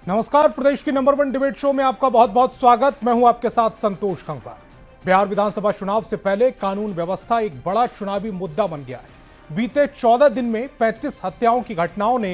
नमस्कार, प्रदेश की number 1 debate show में आपका बहुत बहुत स्वागत। मैं हूं आपके साथ संतोष कंकवार। बिहार विधानसभा चुनाव से पहले कानून व्यवस्था एक बड़ा चुनावी मुद्दा बन गया है। बीते 14 दिन में 35 हत्याओं की घटनाओं ने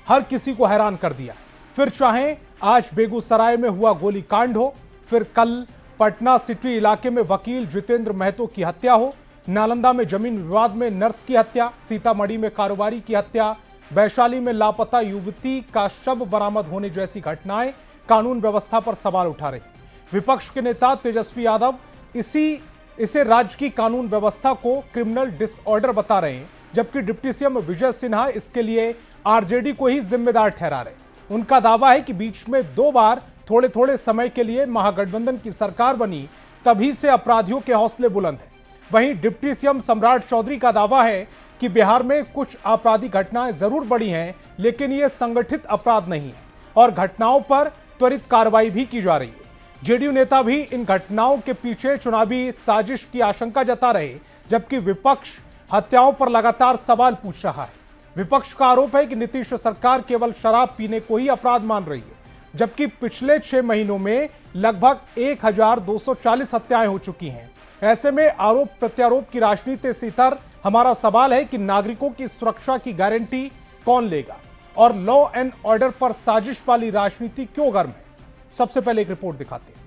हर किसी को हैरान कर दिया। फिर चाहे आज बेगूसराय में हुआ गोलीकांड हो, फिर कल पटना सिटी इलाके में वकील जितेंद्र महतो की हत्या हो, नालंदा में जमीन विवाद में नर्स की हत्या, सीतामढ़ी में कारोबारी की हत्या, वैशाली में लापता युवती का शव बरामद होने जैसी घटनाएं कानून व्यवस्था पर सवाल उठा रही। विपक्ष के नेता तेजस्वी यादव इसे राज्य की कानून व्यवस्था को क्रिमिनल डिसऑर्डर बता रहे हैं, जबकि डिप्टी सीएम विजय सिन्हा इसके लिए आरजेडी को ही जिम्मेदार ठहरा रहे। उनका दावा है कि बीच में 2 बार थोड़े थोड़े समय के लिए महागठबंधन की सरकार बनी, तभी से अपराधियों के हौसले बुलंद हैं। वहीं डिप्टी सीएम सम्राट चौधरी का दावा है कि बिहार में कुछ आपराधिक घटनाएं जरूर बढ़ी हैं, लेकिन ये संगठित अपराध नहीं है और घटनाओं पर त्वरित कार्रवाई भी की जा रही है। जेडीयू नेता भी इन घटनाओं के पीछे चुनावी साजिश की आशंका जता रहे, जबकि विपक्ष हत्याओं पर लगातार सवाल पूछ रहा है। विपक्ष का आरोप है कि नीतीश सरकार केवल शराब पीने को ही अपराध मान रही है, जबकि पिछले 6 महीनों में लगभग 1240 हत्याएं हो चुकी हैं। ऐसे में आरोप प्रत्यारोप की राजनीति से इतर हमारा सवाल है कि नागरिकों की सुरक्षा की गारंटी कौन लेगा और लॉ एंड ऑर्डर पर साजिश वाली राजनीति क्यों गर्म है। सबसे पहले एक रिपोर्ट दिखाते हैं।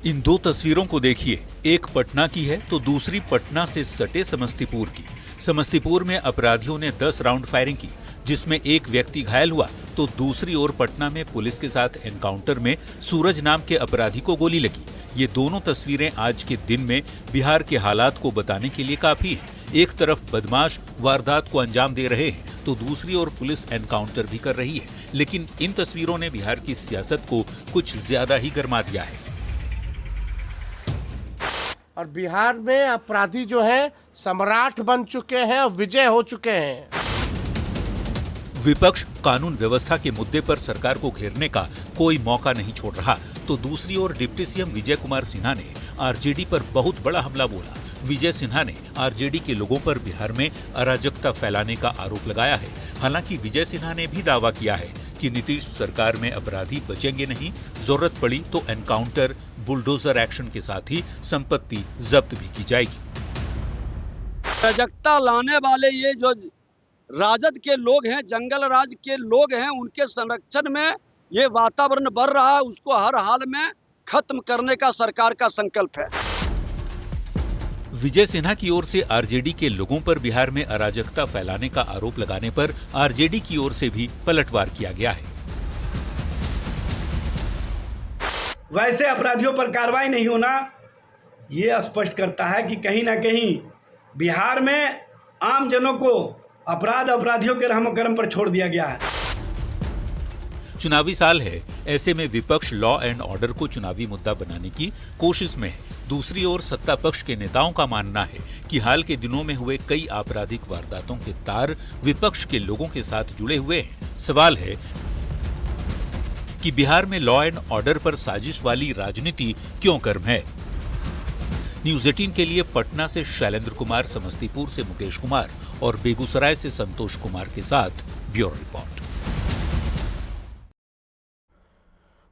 इन 2 तस्वीरों को देखिए, एक पटना की है तो दूसरी पटना से सटे समस्तीपुर की। समस्तीपुर में अपराधियों ने 10 राउंड फायरिंग की, जिसमें एक व्यक्ति घायल हुआ, तो दूसरी ओर पटना में पुलिस के साथ एनकाउंटर में सूरज नाम के अपराधी को गोली लगी। ये दोनों तस्वीरें आज के दिन में बिहार के हालात को बताने के लिए काफी हैं। एक तरफ बदमाश वारदात को अंजाम दे रहे हैं, तो दूसरी ओर पुलिस एनकाउंटर भी कर रही है। लेकिन इन तस्वीरों ने बिहार की सियासत को कुछ ज्यादा ही गर्मा दिया है। और बिहार में अपराधी जो है सम्राट बन चुके हैं और विजय हो चुके हैं। विपक्ष कानून व्यवस्था के मुद्दे पर सरकार को घेरने का कोई मौका नहीं छोड़ रहा, तो दूसरी ओर डिप्टी सीएम विजय कुमार सिन्हा ने आरजेडी पर बहुत बड़ा हमला बोला। विजय सिन्हा ने आरजेडी के लोगों पर बिहार में अराजकता फैलाने का आरोप लगाया है। हालांकि विजय सिन्हा ने भी दावा किया है कि नीतीश सरकार में अपराधी बचेंगे नहीं, जरूरत पड़ी तो एनकाउंटर, बुलडोजर एक्शन के साथ ही संपत्ति जब्त भी की जाएगी। अराजकता लाने वाले ये जो राजद के लोग हैं, जंगल राज के लोग हैं, उनके संरक्षण में ये वातावरण बढ़ रहा है, उसको हर हाल में खत्म करने का सरकार का संकल्प है। विजय सिन्हा की ओर से आरजेडी के लोगों पर बिहार में अराजकता फैलाने का आरोप लगाने पर आरजेडी की ओर से भी पलटवार किया गया है। वैसे अपराधियों पर कार्रवाई नहीं होना ये स्पष्ट करता है कि कहीं ना कहीं बिहार में आम जनों को अपराधियों के रहम करम पर छोड़ दिया गया है। चुनावी साल है, ऐसे में विपक्ष लॉ एंड ऑर्डर को चुनावी मुद्दा बनाने की कोशिश में है। दूसरी ओर सत्ता पक्ष के नेताओं का मानना है कि हाल के दिनों में हुए कई आपराधिक वारदातों के तार विपक्ष के लोगों के साथ जुड़े हुए हैं। सवाल है कि बिहार में लॉ एंड ऑर्डर पर साजिश वाली राजनीति क्यों गर्म है। न्यूज़ 18 के लिए पटना से शैलेंद्र कुमार, समस्तीपुर से मुकेश कुमार और बेगूसराय से संतोष कुमार के साथ ब्यूरो रिपोर्ट।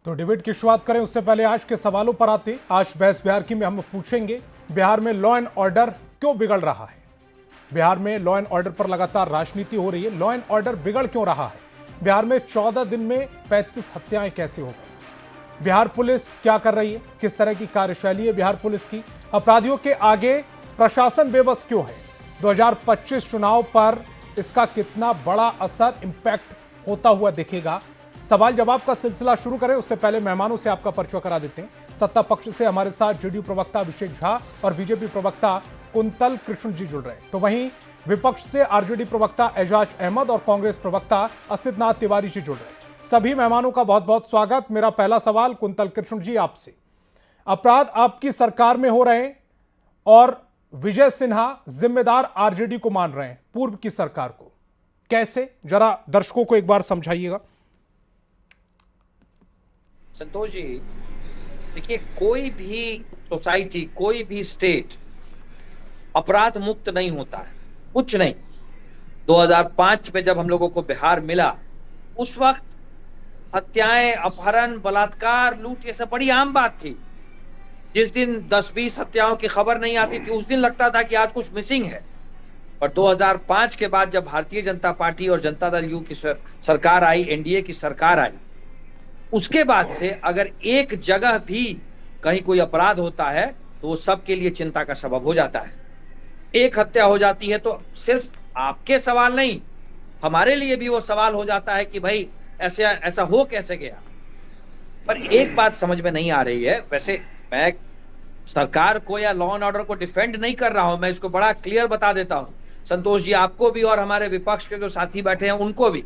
तो डिबेट की शुरुआत करें उससे पहले आज के सवालों पर आते। आज बहस बिहार की में हम पूछेंगे, बिहार में लॉ एंड ऑर्डर क्यों बिगड़ रहा है। बिहार में लॉ एंड ऑर्डर पर लगातार राजनीति हो रही है। लॉ एंड ऑर्डर बिगड़ क्यों रहा है? बिहार में 14 दिन में 35 हत्याएं कैसे हो गई? बिहार पुलिस क्या कर रही है? किस तरह की कार्यशैली है बिहार पुलिस की? अपराधियों के आगे प्रशासन बेबस क्यों है? 2025 चुनाव पर इसका कितना बड़ा असर, इंपैक्ट होता हुआ दिखेगा? सवाल जवाब का सिलसिला शुरू करें उससे पहले मेहमानों से आपका परिचय करा देते हैं। सत्ता पक्ष से हमारे साथ जेडीयू प्रवक्ता अभिषेक झा और बीजेपी प्रवक्ता कुंतल कृष्ण जी जुड़ रहे हैं, तो वहीं विपक्ष से आरजेडी प्रवक्ता एजाज अहमद और कांग्रेस प्रवक्ता असितनाथ तिवारी जी जुड़ रहे हैं। सभी मेहमानों का बहुत बहुत स्वागत। मेरा पहला सवाल कुंतल कृष्ण जी आपसे, अपराध आपकी सरकार में हो रहे हैं और विजय सिन्हा जिम्मेदार आरजेडी को मान रहे हैं, पूर्व की सरकार को, कैसे? जरा दर्शकों को एक बार समझाइएगा। संतोष जी, देखिए, कोई भी सोसाइटी, कोई भी स्टेट अपराध मुक्त नहीं होता है, कुछ नहीं। 2005 में जब हम लोगों को बिहार मिला, उस वक्त हत्याएं, अपहरण, बलात्कार, लूट, ये सब बड़ी आम बात थी। जिस दिन 10-20 हत्याओं की खबर नहीं आती थी, उस दिन लगता था कि आज कुछ मिसिंग है। और 2005 के बाद जब भारतीय जनता पार्टी और जनता दल यू की सरकार आई, एनडीए की सरकार आई, उसके बाद से अगर एक जगह भी कहीं कोई अपराध होता है तो वो सबके लिए चिंता का सबब हो जाता है। एक हत्या हो जाती है तो सिर्फ आपके सवाल नहीं, हमारे लिए भी वो सवाल हो जाता है कि भाई ऐसा हो कैसे गया। पर एक बात समझ में नहीं आ रही है, वैसे मैं सरकार को या लॉ एंड ऑर्डर को डिफेंड नहीं कर रहा हूं, मैं इसको बड़ा क्लियर बता देता हूं संतोष जी, आपको भी और हमारे विपक्ष के जो साथी बैठे हैं उनको भी।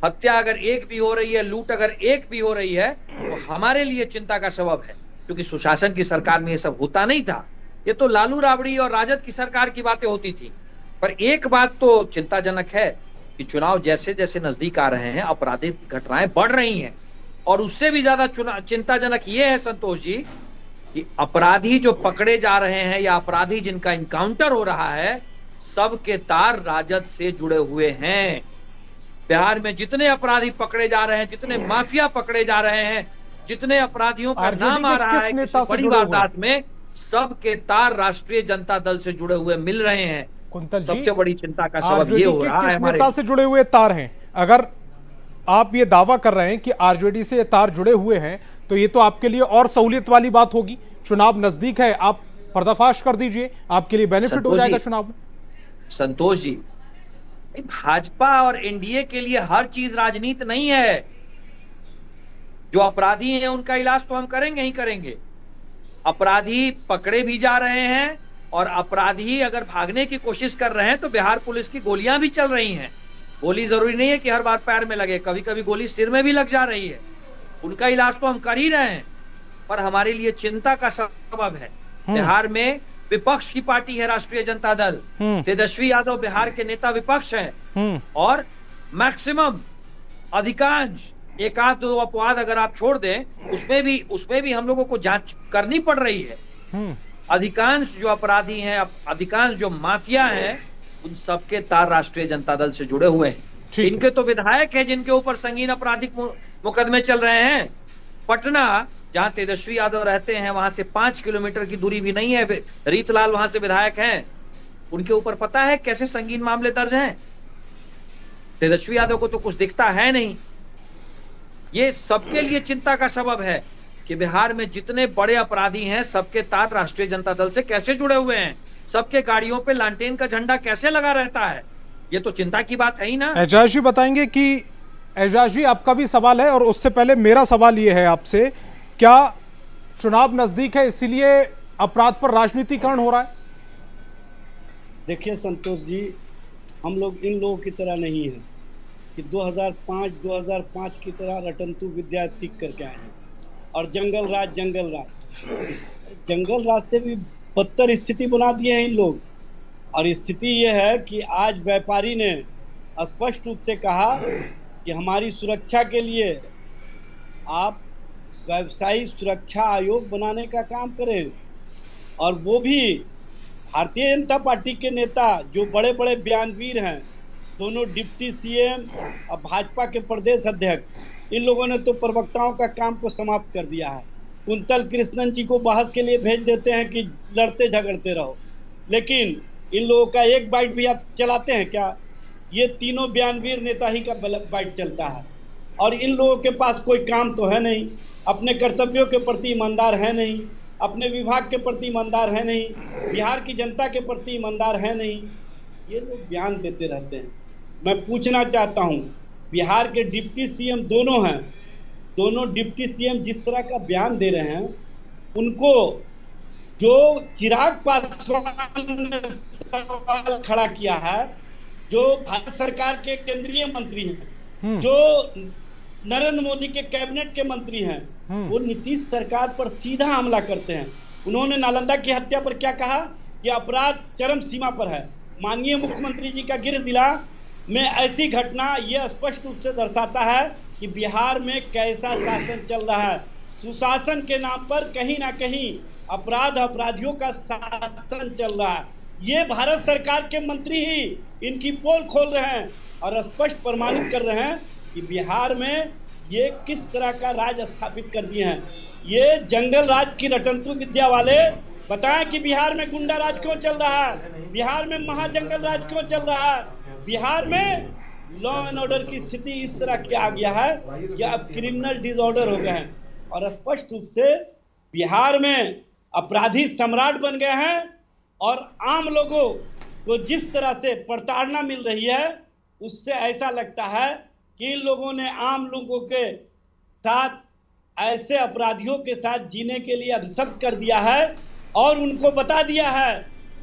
हत्या अगर एक भी हो रही है, लूट अगर एक भी हो रही है, तो हमारे लिए चिंता का सबब है, क्योंकि सुशासन की सरकार में ये सब होता नहीं था। ये तो लालू राबड़ी और राजद की सरकार की बातें होती थी। पर एक बात तो चिंताजनक है कि चुनाव जैसे जैसे नजदीक आ रहे हैं, आपराधिक घटनाएं बढ़ रही हैं। और उससे भी ज्यादा चिंताजनक ये है संतोष जी कि अपराधी जो पकड़े जा रहे हैं या अपराधी जिनका इनकाउंटर हो रहा है, सबके तार राजद से जुड़े हुए हैं। बिहार में जितने अपराधी पकड़े जा रहे हैं, जितने माफिया पकड़े जा रहे हैं, जितने अपराधियों का नाम आ रहा है किसी बड़ी वारदात में, सबके तार राष्ट्रीय जनता दल से जुड़े हुए मिल रहे हैं। कुंतल जी, सबसे बड़ी चिंता का सबब ये हो रहा है हमारे नेता से जुड़े हुए तार हैं। अगर आप ये दावा कर रहे हैं कि आरजेडी से ये तार जुड़े हुए हैं, तो ये तो आपके लिए और सहूलियत वाली बात होगी। चुनाव नजदीक है, आप पर्दाफाश कर दीजिए, आपके लिए बेनिफिट हो जाएगा चुनाव में। संतोष जी, भाजपा और एनडीए के लिए हर चीज राजनीति नहीं है। जो अपराधी हैं उनका इलाज तो हम करेंगे ही करेंगे। अपराधी पकड़े भी जा रहे हैं, और अपराधी अगर भागने की कोशिश कर रहे हैं तो बिहार पुलिस की गोलियां भी चल रही हैं। गोली जरूरी नहीं है कि हर बार पैर में लगे, कभी कभी गोली सिर में भी लग जा रही है। उनका इलाज तो हम कर ही रहे हैं। पर हमारे लिए चिंता का सबब है, बिहार में विपक्ष की पार्टी है राष्ट्रीय जनता दल। तेजस्वी यादव बिहार के नेता विपक्ष हैं, और मैक्सिमम अधिकांश, एक आध दो अपवाद अगर आप छोड़ दें, उसमें भी हम लोगों को जांच करनी पड़ रही है। अधिकांश जो अपराधी हैं, अधिकांश जो माफिया हैं, उन सबके तार राष्ट्रीय जनता दल से जुड़े हुए हैं। इनके तो विधायक हैं जिनके ऊपर संगीन आपराधिक मुकदमे चल रहे हैं। पटना, जहां तेजस्वी यादव रहते हैं, वहां से 5 किलोमीटर की दूरी भी नहीं है, रीतलाल वहां से विधायक हैं। उनके ऊपर पता है कैसे संगीन मामले दर्ज हैं। तेजस्वी यादव को तो कुछ दिखता है नहीं। ये सबके लिए चिंता का सबब है कि बिहार में जितने बड़े अपराधी हैं, सबके तार राष्ट्रीय जनता दल से कैसे जुड़े हुए हैं, सबके गाड़ियों पे लालटेन का झंडा कैसे लगा रहता है। ये तो चिंता की बात है ही ना। एजाज जी बताएंगे कि एजाज जी, आपका भी सवाल है, और उससे पहले मेरा सवाल ये है आपसे, क्या चुनाव नजदीक है इसीलिए अपराध पर राजनीतिकरण हो रहा है? देखिए संतोष जी, हम लोग इन लोगों की तरह नहीं है कि 2005 की तरह रटंतु विद्या सीख करके आए हैं और जंगल राज से भी बदतर स्थिति बना दिए हैं इन लोग। और स्थिति ये है कि आज व्यापारी ने स्पष्ट रूप से कहा कि हमारी सुरक्षा के लिए आप व्यवसायी सुरक्षा आयोग बनाने का काम करें। और वो भी भारतीय जनता पार्टी के नेता जो बड़े बड़े बयानवीर हैं, दोनों डिप्टी सीएम और भाजपा के प्रदेश अध्यक्ष, इन लोगों ने तो प्रवक्ताओं का काम को समाप्त कर दिया है। कुंतल कृष्णन जी को बहस के लिए भेज देते हैं कि लड़ते झगड़ते रहो, लेकिन इन लोगों का एक बाइट भी आप चलाते हैं क्या? ये तीनों बयानवीर नेता ही का बाइट चलता है। और इन लोगों के पास कोई काम तो है नहीं, अपने कर्तव्यों के प्रति ईमानदार है नहीं, अपने विभाग के प्रति ईमानदार है नहीं, बिहार की जनता के प्रति ईमानदार है नहीं। ये लोग बयान देते रहते हैं। मैं पूछना चाहता हूँ, बिहार के डिप्टी सीएम दोनों हैं, दोनों डिप्टी सीएम जिस तरह का बयान दे रहे हैं, उनको जो चिराग पासवान ने सवाल खड़ा किया है, जो भारत सरकार के केंद्रीय मंत्री हैं, जो नरेंद्र मोदी के कैबिनेट के मंत्री हैं, वो नीतीश सरकार पर सीधा हमला करते हैं। उन्होंने नालंदा की हत्या पर क्या कहा कि अपराध चरम सीमा पर है। माननीय मुख्यमंत्री जी का गृह जिला में ऐसी घटना ये स्पष्ट रूप से दर्शाता है कि बिहार में कैसा शासन चल रहा है। सुशासन के नाम पर कहीं ना कहीं अपराधियों का शासन चल रहा है। ये भारत सरकार के मंत्री ही इनकी पोल खोल रहे हैं और स्पष्ट प्रमाणित कर रहे हैं कि बिहार में ये किस तरह का राज स्थापित कर दिए हैं। ये जंगल राज की रटंतु विद्या वाले बताएं कि बिहार में गुंडा राज क्यों चल रहा है, बिहार में महाजंगल राज क्यों चल रहा है, बिहार में लॉ एंड ऑर्डर की स्थिति इस तरह की आ गया है कि अब क्रिमिनल डिसऑर्डर हो गए हैं और स्पष्ट रूप से बिहार में अपराधी सम्राट बन गए हैं और आम लोगों को जिस तरह से प्रताड़ना मिल रही है उससे ऐसा लगता है कि इन लोगों ने आम लोगों के साथ ऐसे अपराधियों के साथ जीने के लिए अभिशप्त कर दिया है और उनको बता दिया है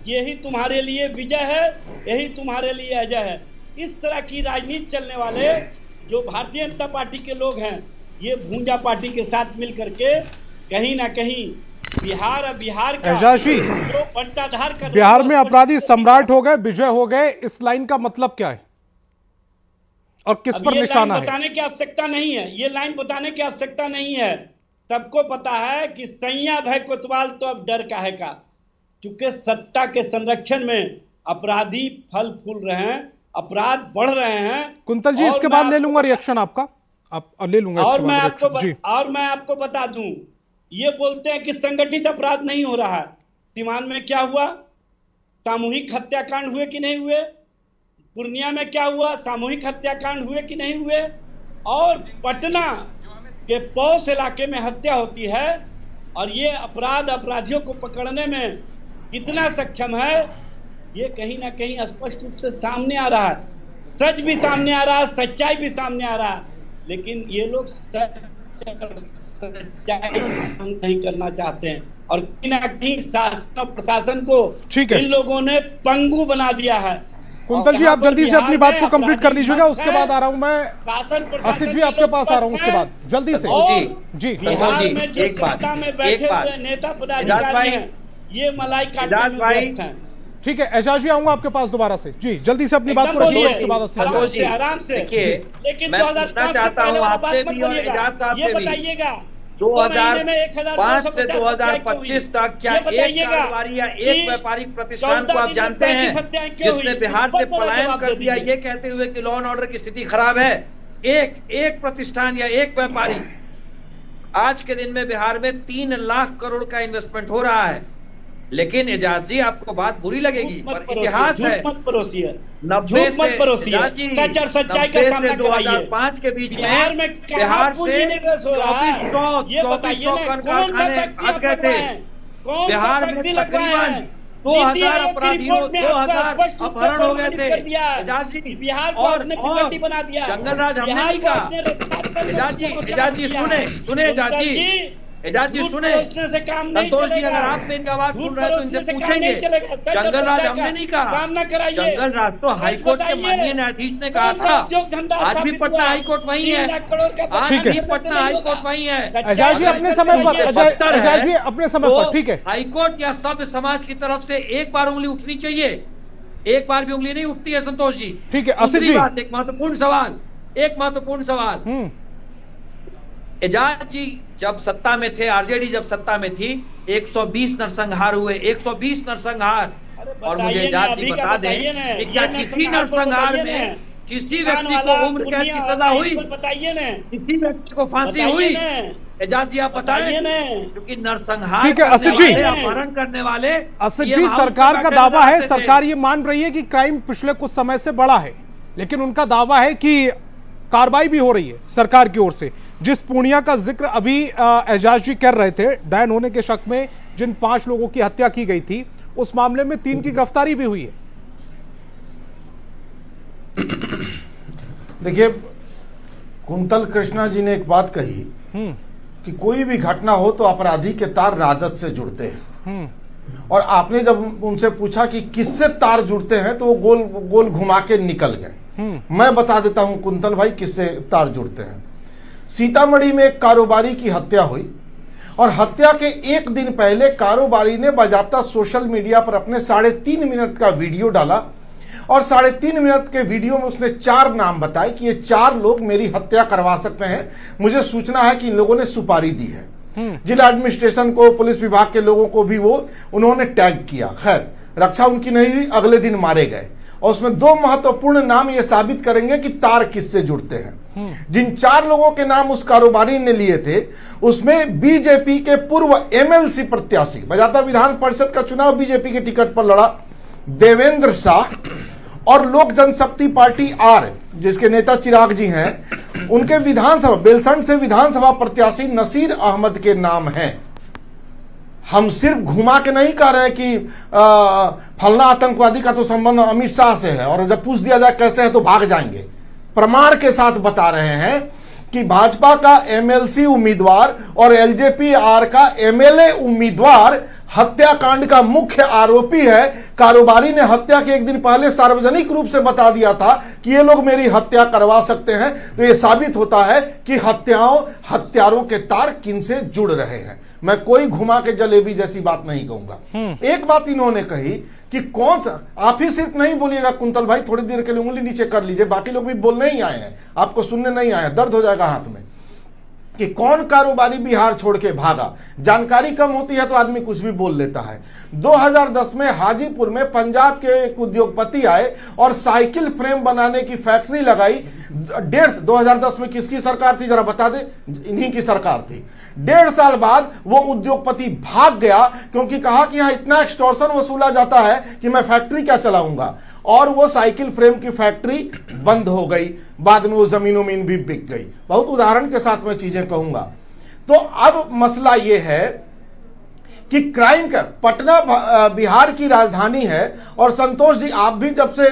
कि यही तुम्हारे लिए विजय है, यही तुम्हारे लिए अजय है। इस तरह की राजनीति चलने वाले जो भारतीय जनता पार्टी के लोग हैं, ये भूंजा पार्टी के साथ मिल करके कहीं ना कहीं बिहार का एजाज जी, जो बंटाधार कर बिहार में अपराधी सम्राट हो गए, विजय हो गए, इस लाइन का मतलब क्या है और किस पर निशाना है? बताने की आवश्यकता नहीं है, ये लाइन बताने की आवश्यकता नहीं है। सबको पता है कि सैया भय कोतवाल तो अब डर काहे का, क्योंकि सत्ता के संरक्षण में अपराधी फल फूल रहे हैं, अपराध बढ़ रहे हैं। कुंतल जी, इसके बाद ले लूंगा रिएक्शन आपका, आप ले लूंगा इसके बाद रिएक्शन जी। और मैं आपको बता दूं, ये बोलते हैं कि संगठित अपराध नहीं हो रहा है। सीवान में क्या हुआ, सामूहिक हत्याकांड हुए कि नहीं हुए? पूर्णिया में क्या हुआ, सामूहिक हत्याकांड हुए कि नहीं हुए? और पटना के पौष इलाके में हत्या होती है और ये अपराधियों को पकड़ने में कितना सक्षम है, ये कहीं ना कहीं स्पष्ट रूप से सामने आ रहा है। सच भी सामने आ रहा है, सच्चाई भी सामने आ रहा है, लेकिन ये लोग सच्चाई नहीं करना चाहते हैं और कहीं ना कहीं शासन और प्रशासन को इन लोगों ने पंगु बना दिया है। कुंतल जी, आप जल्दी से अपनी बात को कंप्लीट कर लीजिएगा, उसके बाद आ रहा हूं मैं। आसिफ जी, आपके पास आ रहा हूं उसके बाद, जल्दी से जी। बिहार में जो सत्ता में बैठे हुए नेता पदाधिकारी हैं, ये मलाई काटने में व्यस्त हैं। ठीक है एजाज जी, आऊंगा आपके पास दोबारा से जी। जल्दी से अपनी बात को रखिए, उसके बाद आराम से। लेकिन मैं पूछना चाहता हूँ आपसे भी और एजाज साहब से भी, बताइएगा 2005 से 2025 तक क्या एक कारोबारी या एक व्यापारिक प्रतिष्ठान को आप जानते हैं जिसने बिहार से पलायन कर दिया ये कहते हुए कि लॉ एंड ऑर्डर की स्थिति खराब है? एक प्रतिष्ठान या एक व्यापारी। आज के दिन में बिहार में 3 लाख करोड़ का इन्वेस्टमेंट हो रहा है। लेकिन एजाज जी, आपको बात बुरी लगेगी पर इतिहास है, 90 से 2005 के बीच में बिहार से 2400 कारखाने आ गए थे। बिहार में तकरीबन 2000 अपराधियों 2000 अपहरण हो गए थे एजाज जी। और जंगल राज हमने नहीं कहा एजाज जी, सुने एजाज जी, संतोष जी, अगर आप मेरी आवाज सुन रहे हैं तो इनसे पूछेंगे। जंगल राज हमने नहीं कहा, जंगल राज तो हाईकोर्ट के माननीय न्यायाधीश ने कहा था। आज भी पटना हाईकोर्ट वही है, आज भी पटना हाईकोर्ट वही है। एजाज जी अपने समय पर, एजाज जी अपने समय पर, ठीक है। हाईकोर्ट या सभ्य समाज की तरफ से एक बार उंगली उठनी चाहिए, एक बार भी उंगली नहीं उठती है संतोष जी। ठीक है आसिफ जी, एक महत्वपूर्ण सवाल एजाज जी, जब सत्ता में थे, आरजेडी जब सत्ता में थी, 120 नरसंहार हुए, 120 नरसंहार। और मुझे एजाज जी बता दें कि क्या किसी नरसंहार में किसी व्यक्ति को उम्र कैद की सजा हुई? किसी व्यक्ति को फांसी हुई? एजाज जी आप बताएं, क्योंकि नरसंहार ठीक है आसिफ जी, अपहरण करने वाले आसिफ जी, सरकार का दावा है, सरकार ये मान रही है कि क्राइम पिछले कुछ समय से बढ़ा है, लेकिन उनका दावा है कि कार्रवाई भी हो रही है सरकार की ओर से। जिस पूर्णिया का जिक्र अभी एजाज जी कर रहे थे, डायन होने के शक में जिन 5 लोगों की हत्या की गई थी, उस मामले में 3 की गिरफ्तारी भी हुई है। देखिए, कुंतल कृष्णा जी ने एक बात कही कि कोई भी घटना हो तो अपराधी के तार राजद से जुड़ते हैं, और आपने जब उनसे पूछा कि किससे तार जुड़ते हैं तो वो गोल गोल घुमा के निकल गए। मैं बता देता हूं कुंतल भाई किससे तार जुड़ते हैं। सीतामढ़ी में एक कारोबारी की हत्या हुई और हत्या के 1 दिन पहले कारोबारी ने बाजाप्ता सोशल मीडिया पर अपने 3.5 मिनट का वीडियो डाला और 3.5 मिनट के वीडियो में उसने 4 नाम बताए कि ये 4 लोग मेरी हत्या करवा सकते हैं। मुझे सूचना है कि इन लोगों ने सुपारी दी है, जिला एडमिनिस्ट्रेशन को, पुलिस विभाग के लोगों को भी उन्होंने टैग किया। खैर, रक्षा उनकी नहीं हुई, अगले दिन मारे गए। और उसमें 2 महत्वपूर्ण नाम ये साबित करेंगे कि तार किससे जुड़ते हैं। जिन 4 लोगों के नाम उस कारोबारी ने लिए थे, उसमें बीजेपी के पूर्व एमएलसी प्रत्याशी, बजाता विधान परिषद का चुनाव बीजेपी के टिकट पर लड़ा देवेंद्र शाह, और लोक जनशक्ति पार्टी आर, जिसके नेता चिराग जी हैं, उनके विधानसभा बेलसंड से विधानसभा प्रत्याशी नसीर अहमद के नाम हैं। हम सिर्फ घुमा के नहीं कह रहे हैं कि फलना आतंकवादी का तो संबंध अमित शाह से है और जब पूछ दिया जाए कैसे है तो भाग जाएंगे। प्रमाण के साथ बता रहे हैं कि भाजपा का एमएलसी उम्मीदवार और एलजेपी-आर का एमएलए उम्मीदवार हत्याकांड का मुख्य आरोपी है। कारोबारी ने हत्या के एक दिन पहले सार्वजनिक रूप से बता दिया था कि ये लोग मेरी हत्या करवा सकते हैं। तो ये साबित होता है कि हत्यारों के तार किनसे जुड़ रहे हैं। मैं कोई घुमा के जलेबी जैसी बात नहीं कहूंगा। एक बात इन्होंने कही कि कौन सा, आप ही सिर्फ नहीं बोलिएगा कुंतल भाई, थोड़ी देर के लिए उंगली नीचे कर लीजिए, बाकी लोग भी बोलने ही आए हैं, आपको सुनने नहीं आए, दर्द हो जाएगा हाथ में, कि कौन कारोबारी बिहार छोड़ के भागा। जानकारी कम होती है तो आदमी कुछ भी बोल लेता है। 2010 में हाजीपुर में पंजाब के एक उद्योगपति आए और साइकिल फ्रेम बनाने की फैक्ट्री लगाई। 2010 में किसकी सरकार थी जरा बता दे? इन्हीं की सरकार थी। 1.5 साल बाद वो उद्योगपति भाग गया क्योंकि कहा कि यहां इतना एक्सटॉर्शन वसूला जाता है कि मैं फैक्ट्री क्या चलाऊंगा, और वो साइकिल फ्रेम की फैक्ट्री बंद हो गई। बाद में वो जमीनों में भी बिक गई। बहुत उदाहरण के साथ मैं चीजें कहूंगा। तो अब मसला ये है कि क्राइम का पटना बिहार की राजधानी है, और संतोष जी आप भी जब से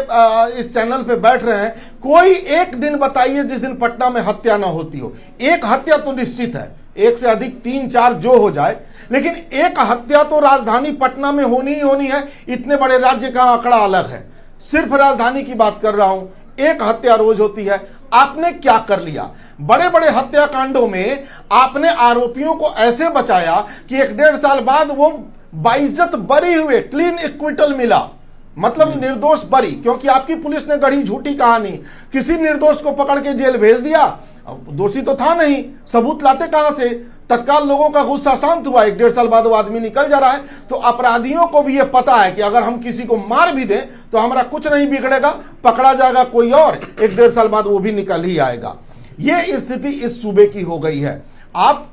इस चैनल पे बैठ रहे हैं, कोई एक दिन बताइए जिस दिन पटना में हत्या ना होती हो। एक हत्या तो निश्चित है, एक से अधिक 3-4 जो हो जाए, लेकिन एक हत्या तो राजधानी पटना में होनी ही होनी है। इतने बड़े राज्य का आंकड़ा अलग है, सिर्फ राजधानी की बात कर रहा हूं, एक हत्या रोज होती है। आपने क्या कर लिया? बड़े बड़े हत्याकांडों में आपने आरोपियों को ऐसे बचाया कि 1.5 साल बाद वो बाइज्जत बरी हुए, क्लीन इक्विटल मिला, मतलब निर्दोष बरी, क्योंकि आपकी पुलिस ने गढ़ी झूठी कहानी, किसी निर्दोष को पकड़ के जेल भेज दिया। दोषी तो था नहीं, सबूत लाते कहां से? तत्काल लोगों का गुस्सा शांत हुआ, 1.5 साल बाद वो आदमी निकल जा रहा है। तो अपराधियों को भी ये पता है कि अगर हम किसी को मार भी दें तो हमारा कुछ नहीं बिगड़ेगा, पकड़ा जाएगा कोई और, 1.5 साल बाद वो भी निकल ही आएगा। ये स्थिति इस सूबे की हो गई है। आप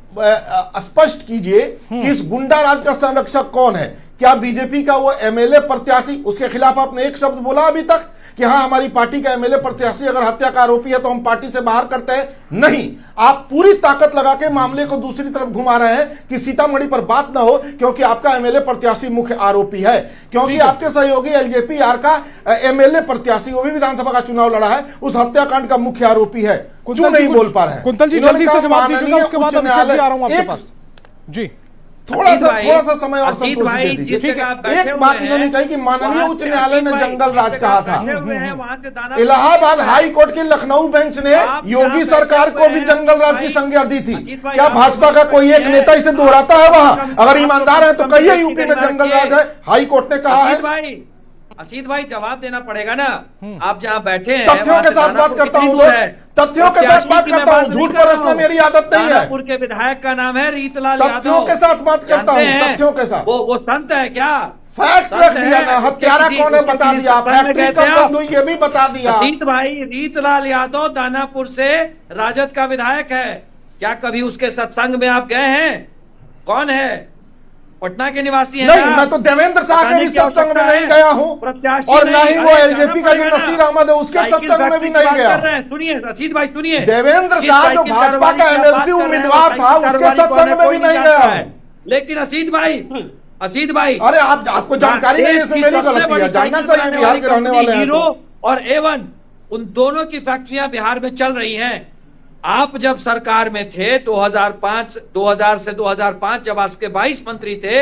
स्पष्ट कीजिए कि इस गुंडा राज का संरक्षक कौन है? क्या बीजेपी का वो एमएलए प्रत्याशी? उसके खिलाफ आपने एक शब्द बोला अभी तक कि हाँ हमारी पार्टी का एमएलए प्रत्याशी अगर हत्या का आरोपी है तो हम पार्टी से बाहर करते हैं? नहीं, आप पूरी ताकत लगा के मामले को दूसरी तरफ घुमा रहे हैं कि सीतामढ़ी पर बात ना हो, क्योंकि आपका एमएलए प्रत्याशी मुख्य आरोपी है, क्योंकि आपके सहयोगी एलजेपी-आर का एमएलए प्रत्याशी, वो भी विधानसभा का चुनाव लड़ा है, उस हत्याकांड का मुख्य आरोपी है। क्यों नहीं बोल पा रहे हैं? कुंतल जी जल्दी से जवाब दीजिएगा, उसके बाद अभिषेक जी आ रहा हूं आपके पास। जी थोड़ा सा समय और संतोष दे दीजिए। ठीक है, एक बात इन्होंने कही कि माननीय उच्च न्यायालय ने जंगल राज कहा था। इलाहाबाद हाई कोर्ट की लखनऊ बेंच ने योगी सरकार को भी जंगल राज की संज्ञा दी थी। क्या भाजपा का कोई एक नेता इसे दोहराता है? वहां अगर ईमानदार है तो कहिए यूपी में जंगल राज है, हाई कोर्ट ने कहा है। असीत भाई जवाब देना पड़ेगा ना, आप जहाँ बैठे हैं। तथ्यों के साथ बात करता हूँ, तथ्यों के साथ बात करता हूँ, झूठ परसना मेरी आदत नहीं है। दानापुर के विधायक का नाम है रीतलाल यादव। तथ्यों के साथ बात करता हूँ, तथ्यों के साथ। वो संत है क्या? फैक्ट रख दिया ना, हत्यारा कौन है बता दिया, फैक्ट्री कब बंद हुई ये भी बता दिया। असीत भाई, रीतलाल यादव दानापुर से राजद का विधायक है, क्या कभी उसके सत्संग में आप गए हैं? कौन है? पटना के निवासी है? नहीं, मैं तो देवेंद्र शाह के भी सत्संग में नहीं गया हूँ, और ना ही वो एलजेपी का जो नसीर अहमद है उसके सत्संग में भी नहीं गया। सुनिए रशीद भाई, सुनिए, देवेंद्र शाह जो भाजपा का एमएलसी उम्मीदवार था उसके सत्संग में भी नहीं गया। लेकिन असीत भाई, अरे आपको जानकारी नहीं, इसमें मेरी गलती है, जानना चाहिए, बिहार के रहने वाले हैं। और A1 उन दोनों की फैक्ट्रियां बिहार में चल रही हैं। आप जब सरकार में थे 2000 से 2005, जब आपके 22 मंत्री थे,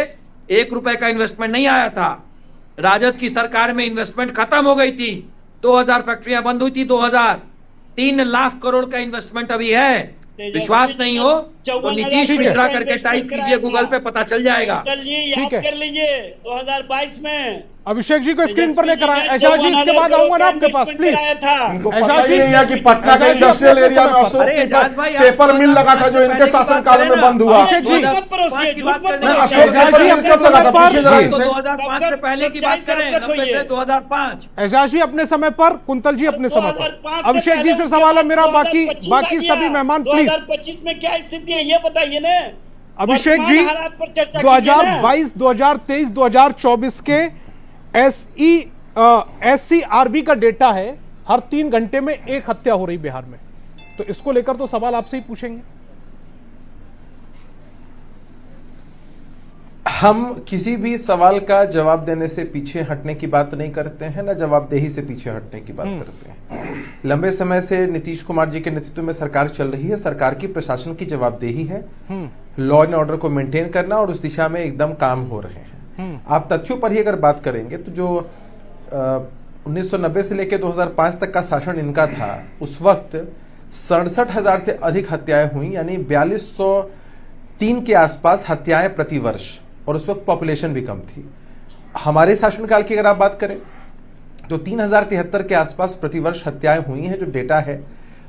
1 रुपए का इन्वेस्टमेंट नहीं आया था। राजद की सरकार में इन्वेस्टमेंट खत्म हो गई थी, 2000 फैक्ट्रियां बंद हुई थी। 3 लाख करोड़ का इन्वेस्टमेंट अभी है। विश्वास नहीं हो तो नीतीश मिश्रा करके टाइप कीजिए गूगल पे, पता चल जाएगा। ठीक है, कर लीजिए 2022 में अभिषेक जी को स्क्रीन पर लेकर आए। एजाज जी, इसके बाद आऊंगा ना आपके पास, प्लीज। इनको पता ही नहीं है कि पटना के इंडस्ट्रियल एरिया में अशोक पेपर मिल लगा था जो इनके शासनकाल में बंद हुआ। अभिषेक जी, अशोक पेपर मिल कब लगा था, पूछिए जरा इनसे। 2005 से पहले की बात करें, 90 से 2005। एजाज जी अपने समय पर, कुंतल जी अपने समय पर। अभिषेक जी से सवाल है मेरा, बाकी सभी मेहमान प्लीज। 2025 में क्या स्थिति है ये बताइए ना अभिषेक जी, 2022, 2023, 2024 के SCRB का डेटा है, हर 3 घंटे में 1 हत्या हो रही बिहार में। तो इसको लेकर तो सवाल आपसे ही पूछेंगे। हम किसी भी सवाल का जवाब देने से पीछे हटने की बात नहीं करते हैं, ना जवाबदेही से पीछे हटने की बात करते हैं। लंबे समय से नीतीश कुमार जी के नेतृत्व में सरकार चल रही है। सरकार की प्रशासन की जवाबदेही है लॉ एंड ऑर्डर को मेंटेन करना, और उस दिशा में एकदम काम हो रहे हैं। आप तथ्यों पर ही अगर बात करेंगे तो जो 1990 से लेकर 2005 तक का शासन इनका था, उस वक्त 67,000 से अधिक हत्याएं हुई, यानी 4203 के आसपास हत्याएं प्रति वर्ष, और उस वक्त पॉपुलेशन भी कम थी। हमारे शासनकाल की अगर आप बात करें तो 3073 के आसपास प्रति वर्ष हत्याएं हुई हैं। जो डेटा है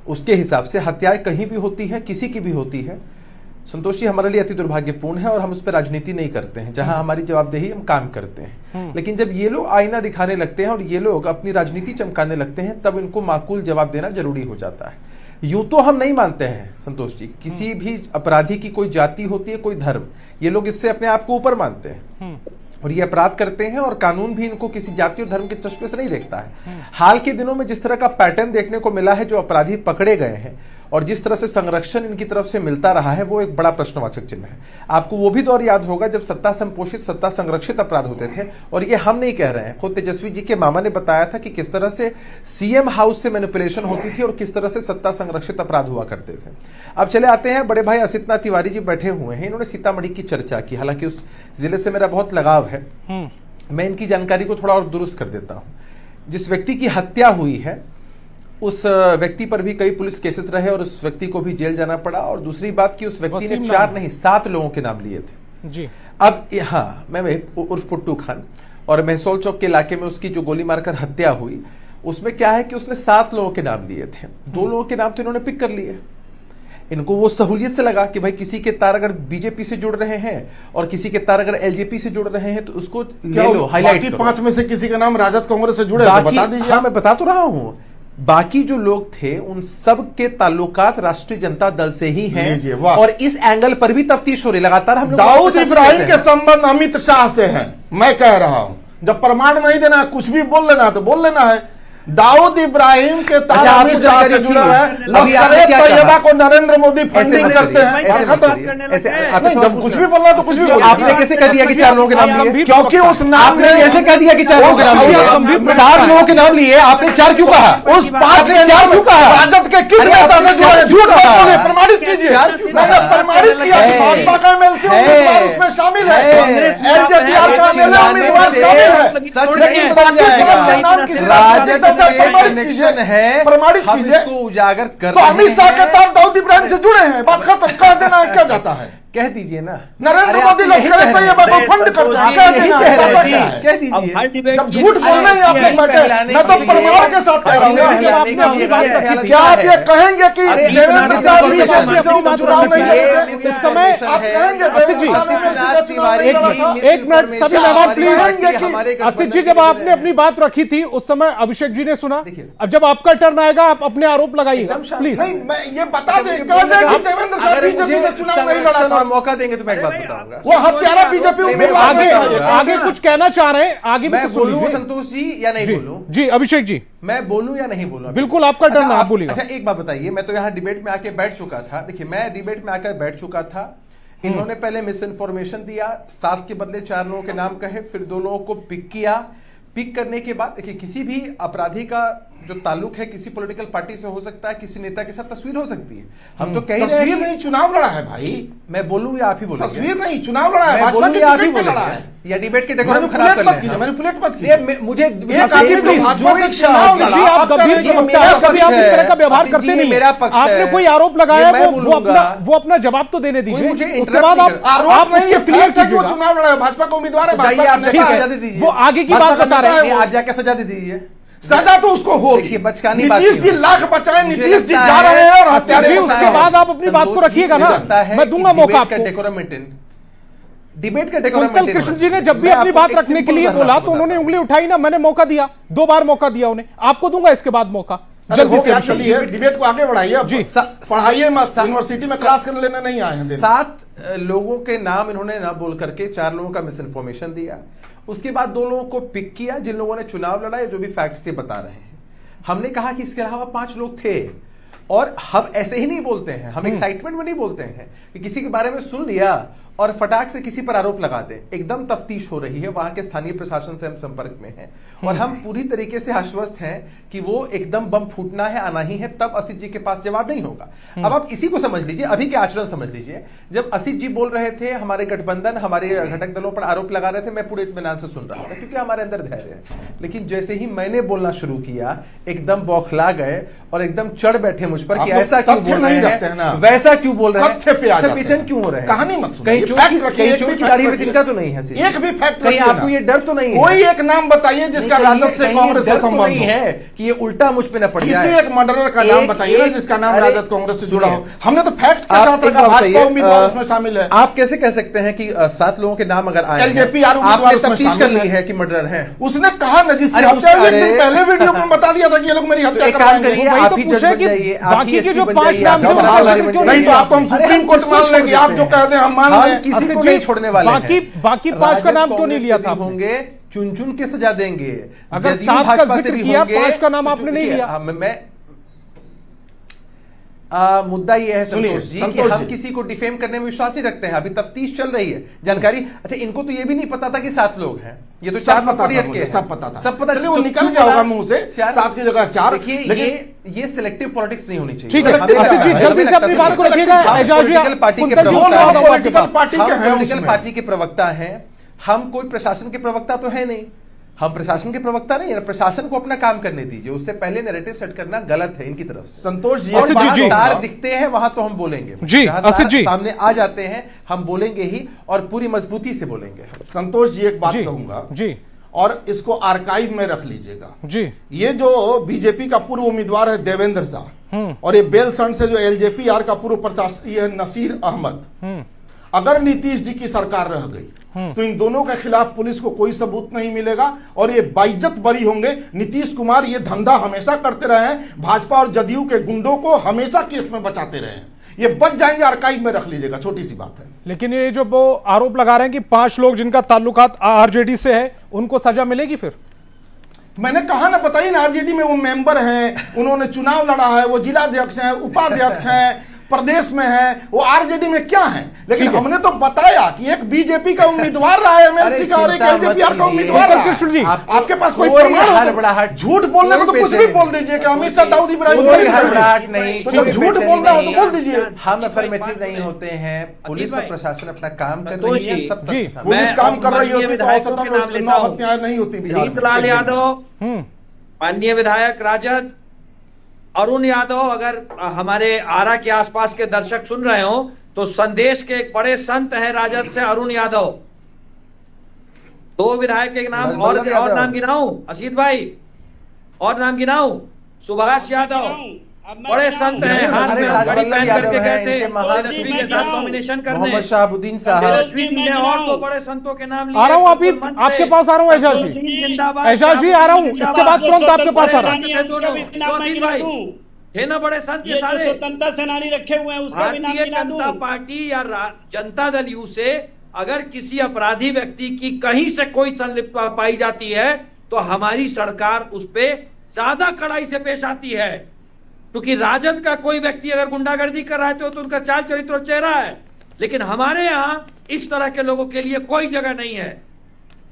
उसके हिसाब से हत्याएं कहीं भी होती है, किसी की भी होती है, संतोष जी, हमारे लिए अति दुर्भाग्यपूर्ण है, और हम उस पर राजनीति नहीं करते हैं। जहां हमारी जवाबदेही, हम काम करते हैं। लेकिन जब ये लोग आईना दिखाने लगते हैं और ये लोग अपनी राजनीति चमकाने लगते हैं, तब इनको माकूल जवाब देना जरूरी हो जाता है। यूं तो हम नहीं मानते हैं संतोष जी, किसी भी अपराधी की कोई जाति होती है, कोई धर्म, ये लोग इससे अपने आप को ऊपर मानते हैं और ये अपराध करते हैं, और कानून भी इनको किसी जाति और धर्म के चश्मे से नहीं देखता है। हाल के दिनों में जिस तरह का पैटर्न देखने को मिला है, जो अपराधी पकड़े गए हैं और जिस तरह से संरक्षण इनकी तरफ से मिलता रहा है, वो एक बड़ा प्रश्नवाचक चिन्ह है। आपको वो भी दौर याद होगा जब सत्ता संपोषित, सत्ता संरक्षित अपराध होते थे, और ये हम नहीं कह रहे हैं, खुद तेजस्वी जी के मामा ने बताया था कि किस तरह से सीएम हाउस से मैनिपुलेशन होती थी और किस तरह से सत्ता संरक्षित अपराध हुआ करते थे। अब चले आते हैं, बड़े भाई असितनाथ तिवारी जी बैठे हुए हैं, इन्होंने सीतामढ़ी की चर्चा की। हालांकि उस जिले से मेरा बहुत लगाव है, मैं इनकी जानकारी को थोड़ा और दुरुस्त कर देता हूं। जिस व्यक्ति की हत्या हुई है उस व्यक्ति पर भी कई पुलिस केसेस रहे और उस व्यक्ति को भी जेल जाना पड़ा, और दूसरी बात कि उस व्यक्ति ने 4 नहीं 7 लोगों के नाम लिए थे जी। अब हाँ, मैं उर्फ पुट्टू खान, और महसौल चौक के इलाके में उसकी जो गोली मारकर हत्या हुई, उसमें क्या है कि उसने 7 लोगों के नाम लिए थे। 2 लोगों के नाम तो इन्होंने पिक कर लिए। इनको वो सहूलियत से लगा कि भाई किसी के तार अगर बीजेपी से जुड़ रहे हैं और किसी के तार अगर एलजेपी से जुड़ रहे हैं तो उसको ले लो, हाईलाइट करो। 5 में से किसी का नाम राजद कांग्रेस से जुड़े, बता दीजिए। हाँ, मैं बता तो रहा हूं। बाकी जो लोग थे उन सब के ताल्लुकात राष्ट्रीय जनता दल से ही हैं, और इस एंगल पर भी तफ्तीश हो रही लगातार। हम लोग दाऊद इब्राहिम के संबंध अमित शाह से है, मैं कह रहा हूं। जब प्रमाण नहीं देना है, कुछ भी बोल लेना है तो बोल लेना है। दाऊद इब्राहिम के तार अमित शाह से जुड़ा है। लश्कर-ए-तैयबा को नरेंद्र मोदी फंडिंग करते हैं। जब कुछ भी बोलना तो कुछ भी बोलना। आपने कैसे कह दिया कि 4 लोगों के नाम लिए? क्योंकि उस नाम ने कैसे कह दिया कि 4 लोगों के नाम लिए? 7 लोगों के नाम लिए, आपने 4 क्यों कहा? उस 5 के 4 क्यों कहा? राजद के किस नेता ने जुड़ा है? झूठ मत बोलिए, प्रमाणित कीजिए। मैंने प्रमाणित किया कि भाजपा का एमएलसी उम्मीदवार उसमें शामिल है, एलजेपी का एमएलए उम्मीदवार शामिल है। सच नहीं बन जाएगा। कनेक्शन है, प्रमाणित हम कीजिए। इसको उजागर कर तो अमित शाह के तार दाऊद इब्राहिम से जुड़े हैं, बात खत्म। कह देना है, क्या जाता है? कह दीजिए ना। नरेंद्र मोदी लश्कर-ए-तैयबा को फंड करते हैं, कह देना है, कह दीजिए। जब झूठ बोलना ही आप लोग बैठे, मैं तो प्रमाण के साथ कह रहा हूँ। क्या आप ये कहेंगे कि देवेंद्र साहब बीजेपी से चुनाव नहीं लड़ेंगे? इस समय आप कहेंगे असित जी, एक मिनट सभी मेहमान प्लीज। असित जी, जब आपने अपनी बात रखी थी उस समय अभिषेक जी ने सुना। अब जब आपका टर्न आएगा आप अपने आरोप लगाइएगा प्लीज। नहीं, मैं ये बता दें कि देवेंद्र साहब बीजेपी से चुनाव नहीं लड़ा था। मौका देंगे तो मैं एक बात बताऊंगा। वो हत्यारा बीजेपी उम्मीदवार आगे कुछ कहना चाह रहे हैं, आगे भी मैं बोलूं संतोष जी या नहीं बोलूं? जी अभिषेक जी, मैं बोलूं या नहीं बोलूं? बिल्कुल आपका टर्न है, आप बोलिए। अच्छा, एक बात बताइए, मैं तो यहाँ डिबेट में आके बैठ चुका था। देखिए, मैं डिबेट में आकर बैठ चुका था। इन्होंने पहले मिस इन्फॉर्मेशन दिया, 7 के बदले 4 लोगों के नाम कहे, फिर 2 लोगों को पिक किया। पिक करने के बाद देखिए, किसी भी अपराधी का जो ताल्लुक है किसी पॉलिटिकल पार्टी से हो सकता है, किसी नेता के साथ तस्वीर हो सकती है। हम तो कह रहे हैं तस्वीर नहीं, चुनाव लड़ा है भाई। मैं बोलूं या आप ही बोलेंगे? तस्वीर नहीं, चुनाव लड़ा है, मैं भाजपा बोलूं के या आप ही टिकट पे लड़ा बोलेंगे? है। या डिबेट के डेकोरम खराब कर मैनिपुलेट मत कीजिए, मैनिपुलेट मत कीजिए। मुझे एक आदमी तो भाजपा से चुनाव लड़ा, जी आप गंभीर कहेंगे प्रवक्ता हैं, कभी आप इस तरह का व्यवहार जी, करते नहीं। मेरा पक्ष आपने है। कोई आरोप लगाया, ये मैं वो बोलूंगा। अपना जवाब तो देने मुझे दीजिए, उसके interrupt बाद नहीं आप करना। आरोप नहीं, ये क्लियर फैक्ट है कि वो कीजिएगा। चुनाव लड़ा है, भाजपा का उम्मीदवार है, बताइए, भाजपा आप का ठीक नेता सजा दे है। दीजिए। वो आगे की भाजपा बात का बता नेता रहे है हैं। वो। आप जाके सजा दे दीजिए। सजा तो उसको होगी। देखिए, बचकानी बात नीतीश जी नहीं लाख बचाए, मुझे नीतीश जी लगता जा है- रहे हैं और अच्छा हत्यारे जी, बचाए उसके हैं। बाद आप अपनी बात को संतोष जी, रखिएगा ना, मुझे लगता है मैं कि दूंगा मौका डिबेट का आपको। डेकोरम मेंटेन, डिबेट का decorum quintal maintain Krishna ji ने होना जब भी चाहिए। अपनी मैं बात आपको रखने एक के लिए simple बोला उदाहरण तो उन्होंने बताता उंगली उठाई ना, मैंने मौका दिया, 2 बार मौका दिया उन्हें। आपको दूंगा इसके बाद मौका, अरे जल्दी हो से गया, विषय। चलिए डिबेट को आगे बढ़ाइए। अब जी। पढ़ाइए मत, यूनिवर्सिटी में क्लास करने लेने नहीं आए हैं दिन। 7 लोगों के नाम इन्होंने ना बोल करके 4 लोगों का मिस इन्फॉर्मेशन दिया। उसके बाद 2 लोगों को पिक किया जिन लोगों ने चुनाव लड़ा है, जो भी फैक्ट से बता रहे हैं। हमने कहा कि इसके अलावा 5 लोग थे, और हम ऐसे ही नहीं बोलते हैं, हम एक्साइटमेंट में नहीं बोलते हैं कि किसी के बारे में सुन लिया और फटाक से किसी पर आरोप लगा दें। एकदम तफ्तीश हो रही है, वहां के स्थानीय प्रशासन से हम संपर्क में हैं और हम पूरी तरीके से आश्वस्त हैं कि वो एकदम बम फूटना है, आना ही है, तब असित जी के पास जवाब नहीं होगा। अब आप इसी को समझ लीजिए, अभी के आचरण समझ लीजिए। जब असित जी बोल रहे थे, हमारे गठबंधन, हमारे घटक दलों पर आरोप लगा रहे थे, मैं पूरे इत्मीनान से सुन रहा था क्योंकि हमारे अंदर धैर्य है। लेकिन जैसे ही मैंने बोलना शुरू किया, एकदम बौखला गए और एकदम चढ़ बैठे मुझ पर कि ऐसा क्यों बोल रहे हैं, वैसा क्यों बोल रहे हैं, तथ्य पे आ जाते हैं। बेचैन क्यों हो रहे हैं? कहानी मत सुनिए, कहीं फैक्ट रखिए, एक चोर भी की गाड़ी में फैक्ट तिनका तो नहीं है? एक भी फैक्ट कहीं रखिए आपको ना। ये डर तो नहीं है? कोई एक नाम बताइए जिसका राजद से, कांग्रेस से संबंध नहीं है कि ये उल्टा मुझ पे न पड़ जाए। किसी एक मर्डरर का नाम बताइए ना जिसका नाम राजद कांग्रेस से जुड़ा हो। हमने तो फैक्ट के साथ रखा, भाजपा उम्मीदवार उसमें शामिल है। आप कैसे कह सकते हैं कि 7 लोगों के नाम अगर आए हैं, LJP उम्मीदवार आपने उसमें तफ्तीश कर शामिल ली है है कि मर्डर है? उसने कहा ना जिसकी अरे हत्या हुई, एक अरे- दिन पहले वीडियो में बता दिया था कि ये लोग मेरी हत्या एक काम करवाएंगे। करिए, वही आप तो ही पूछे जज कि बन जाइए, आप बाकी ही के SP जो बन 5 जाइए, नाम आप थे, जब उनका हाल जिक्र बन क्यों जाइए। नहीं तो आपको हम अरे सुप्रीम कोर्ट किसको मान छोड़ लेंगे, आप देते जो हैं? कहते हैं हम मान हम लें। किसी असित को जी, नहीं छोड़ने वाले हैं। बाकी 5 का नाम क्यों नहीं लिया था आपने? होंगे, चुन चुन के सजा देंगे। अगर जदयू 7 का भाजपा से जिक्र भी किया, होंगे, 5 का नाम तो आपने नहीं देखिए, लिया। मैं मुद्दा ये है सुनिए, संतोष जी कि संतोष हम जी। किसी को डिफेम करने में विश्वास नहीं रखते हैं। अभी तफ्तीश चल रही है, जानकारी। अच्छा, इनको तो ये भी नहीं पता था कि 7 लोग हैं, ये तो 4 सब पता लोग था के मुझे, हैं। सब पता था। सब पता। चलिए वो तो निकल क्यों गया होगा बोला? मुंह से, 7 की जगह 4। देखिए, लेकिन ये सिलेक्टिव पॉलिटिक्स नहीं होनी चाहिए। ठीक है, Selective असित जी है, जल्दी से अपनी बात को रखिएगा। एजाज जी, पॉलिटिकल पार्टी के कुंतल जी, प्रवक्ता आप हैं। पॉलिटिकल पार्टी के हैं पॉलिटिकल उसमें। पार्टी के प्रवक्ता हैं, हम कोई प्रशासन के प्रवक्ता तो है नहीं, हम प्रशासन के प्रवक्ता नहीं है। प्रशासन को अपना काम करने दीजिए, उससे पहले नैरेटिव सेट करना गलत है इनकी तरफ से। संतोष जी, और असित जी, जहां जी। तार दिखते हैं वहां तो हम बोलेंगे जी, जहां असित तार जी। सामने आ जाते हैं हम बोलेंगे ही, और पूरी मजबूती से बोलेंगे। संतोष जी एक बात जी, कहूंगा जी, और इसको आर्काइव में रख लीजिएगा। जी, ये जो बीजेपी का पूर्व उम्मीदवार है देवेंद्र शाह, और ये बेलसंड से जो LJP का पूर्व प्रत्याशी है नसीर अहमद, अगर नीतीश जी की सरकार रह गई तो इन दोनों के खिलाफ पुलिस को कोई सबूत नहीं मिलेगा और ये बाइज्जत बरी होंगे। नीतीश कुमार ये धंधा हमेशा करते रहे हैं, भाजपा और जदयू के गुंडों को हमेशा केस में बचाते रहे हैं। ये बच जाएंगे, आर्काइव में रख लीजिएगा, छोटी सी बात है। लेकिन ये जो वो आरोप लगा रहे हैं कि 5 लोग जिनका ताल्लुकात RJD से है, उनको सजा मिलेगी फिर? मैंने कहा ना, बताइए ना, RJD में वो मेंबर हैं, उन्होंने चुनाव लड़ा है, वो जिलाध्यक्ष हैं, उपाध्यक्ष हैं, प्रदेश में है, वो RJD में क्या है। लेकिन हमने तो बताया कि एक बीजेपी का उम्मीदवार रहा है MLC का और एक LJP का उम्मीदवार रहा कृष्ण जी, है। आपके पास कोई कोई प्रमाण हो हड़बड़ाहट, तो झूठ बोलने को तो कोई कुछ भी पेशे बोल दीजिए कि अमित शाह, दाऊद इब्राहिम कोई हड़बड़ाहट नहीं, तो जब झूठ बोल रहा हो तो बोल दीजिए। हम अफर्मेटिव नहीं होते हैं। पुलिस और प्रशासन अपना काम कर रही है, सब जी। तक पुलिस काम कर रही होती तो औसतन 9 हत्याएं नहीं होती बिहार में। रीतलाल यादव, माननीय विधायक राजद अरुण यादव, अगर हमारे आरा के आसपास के दर्शक सुन रहे हो तो संदेश के एक बड़े संत हैं राजद से, अरुण यादव। 2 विधायक के नाम और नाम गिनाऊं असीत भाई, और नाम गिनाऊं सुभाष यादव, बड़े संत हैं, हाथ में घड़ी पहन करके गए थे तेजस्वी के साथ कॉम्बिनेशन करने। मोहम्मद शाहबुद्दीन साहब, तेजस्वी ने और 2 बड़े संतों के नाम लिए। आ रहा हूं, आपके पास आ रहा हूं एजाज जी, एजाज जी आ रहा हूं, इसके बाद तुरंत आपके पास आ रहा हूं। थे ना बड़े संत ये सारे स्वतंत्रता सेनानी रखे हुए हैं, उसका भी नाम भारतीय गिना दूं। जनता पार्टी या जनता दल यू से अगर किसी अपराधी व्यक्ति की कहीं से कोई संलिप्तता पाई जाती है तो हमारी सरकार उस पे ज्यादा कड़ाई से पेश आती है, क्योंकि राजद का कोई व्यक्ति अगर गुंडागर्दी कर रहा है तो उनका चाल चरित्र चेहरा है, लेकिन हमारे यहाँ इस तरह के लोगों के लिए कोई जगह नहीं है।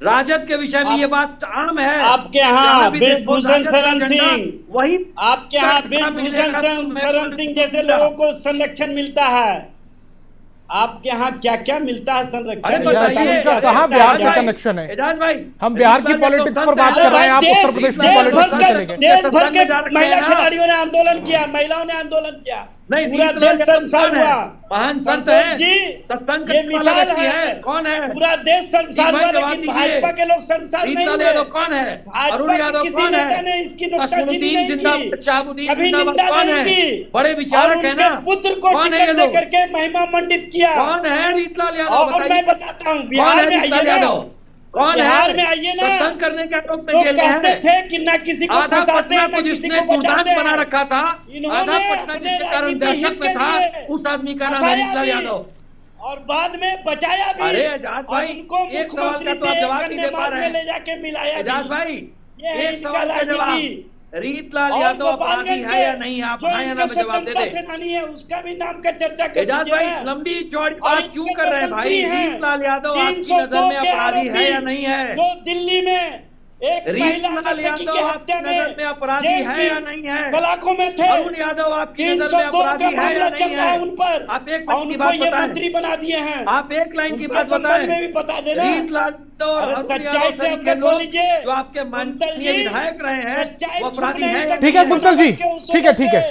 राजद के विषय में ये बात आम है। आपके यहाँ ब्रिजभूषण शरण सिंह, वही आपके यहाँ ब्रिजभूषण शरण सिंह जैसे लोगों को संरक्षण मिलता है। आपके यहाँ क्या क्या मिलता है संरक्षण? उनका कहाँ बिहार से कनेक्शन है? एजाज भाई, हम बिहार की पॉलिटिक्स पर बात कर रहे हैं, आप उत्तर प्रदेश की पॉलिटिक्स में चले गए। देश भर के महिला खिलाड़ियों ने आंदोलन किया, महिलाओं ने आंदोलन किया, नहीं पूरा देश शर्मसार हुआ। महान संत संतोष है जी, सत्संग ये करने वाला मिसाल व्यक्ति है। है। कौन है? पूरा देश शर्मसार हुआ, लेकिन भाजपा के लोग शर्मसार नहीं रीतलाल हुए। यादव कौन है? अरुण यादव कौन है? अशमुद्दीन जिंदाबाद, शहाबुद्दीन जिंदाबाद कौन है? बड़े विचारक है ना। पुत्र को टिकट देकर के महिमा मंडित किया। कौन है रीतलाल यादव? और मैं बताता हूँ, बिहार में आइए ना, कौन बिहार है? में आइए ना, सत्संग करने के आरोप में तो जेल कहते है। थे कि ना किसी को आधा फंसाते पटना हैं, को ना किसी जिसने को दुर्दांत बचाते बना हैं। रखा था, इन्होंने आधा पटना अपने जिसके कारण राजनीतिक दहशत में हित था, के लिए उस आदमी का नाम है फंसाया रीतलाल भी यादव। और बाद में बचाया भी। अरे एजाज भाई, एक सवाल का तो आप जवाब नहीं दे पा रहे हैं। ले जाके मिलाया एजाज भाई, ये एक सवाल का जवाब, रीतलाल और यादव अपराधी गोपालगंज है या में नहीं? आप जो हाँ या ना में जवाब दे दे। सेनानी है, उसका भी नाम का चर्चा कर एजाज भाई, लंबी चौड़ी बात क्यों कर रहे हैं भाई? रीतलाल यादव आपकी नजर में अपराधी है या नहीं है? जो दिल्ली में एक रीतलाल यादव आपकी नजर में अपराधी है या नहीं है? सलाखों में थे। अरुण यादव आपकी नजर में अपराधी है या नहीं है? उन पर आप एक लाइन की बात बताएं। मंत्री बना दिए हैं। आप एक लाइन की बात बताएं। में भी बता देना। रीतलाल और अरुण यादव सहित के लोग जो आपके माननीय विधायक रहे हैं, वो अपराधी हैं। ठीक है कुंतल जी, ठीक है ठीक है।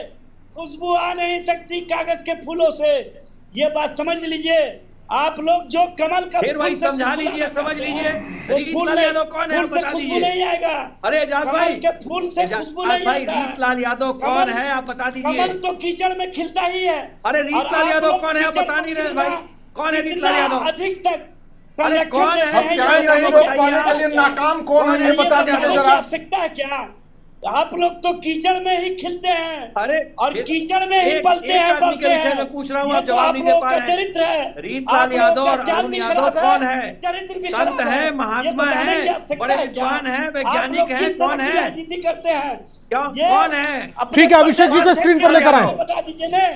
खुशबू आ नहीं सकती कागज के फूलों से, ये बात समझ लीजिए। आप लोग जो कमल का फिर वही समझा लीजिए, समझ लीजिए। रीतलाल यादव कौन है बता दीजिए। नहीं आएगा। अरे एजाज भाई, के फूल से खुशबू नहीं भाई, आता। रीतलाल यादव कौन है आप बता दीजिए। कमल तो कीचड़ में खिलता ही है। अरे रीतलाल यादव कौन है आप बता नहीं रहे भाई। कौन है रीतलाल यादव? अधिक तक अरे कौन है? अब क्या नहीं रोक पाने के लिए नाकाम कौन है ये बता दीजिए जरा। सकता है क्या? आप लोग तो कीचड़ में ही खिलते हैं। अरे और कीचड़ में ही पलते हैं, के विषय में पूछ रहा हूँ, आप जवाब नहीं दे पा रहे हैं। चरित्र है। रीतलाल यादव और अरुण यादव कौन है? चरित्र भी संत है, महात्मा है, बड़े विद्वान है, वैज्ञानिक है, कौन है? राजनीति करते हैं कौन है? ठीक है, अभिषेक जी को स्क्रीन पर लेकर आए। बता दीजिए ना।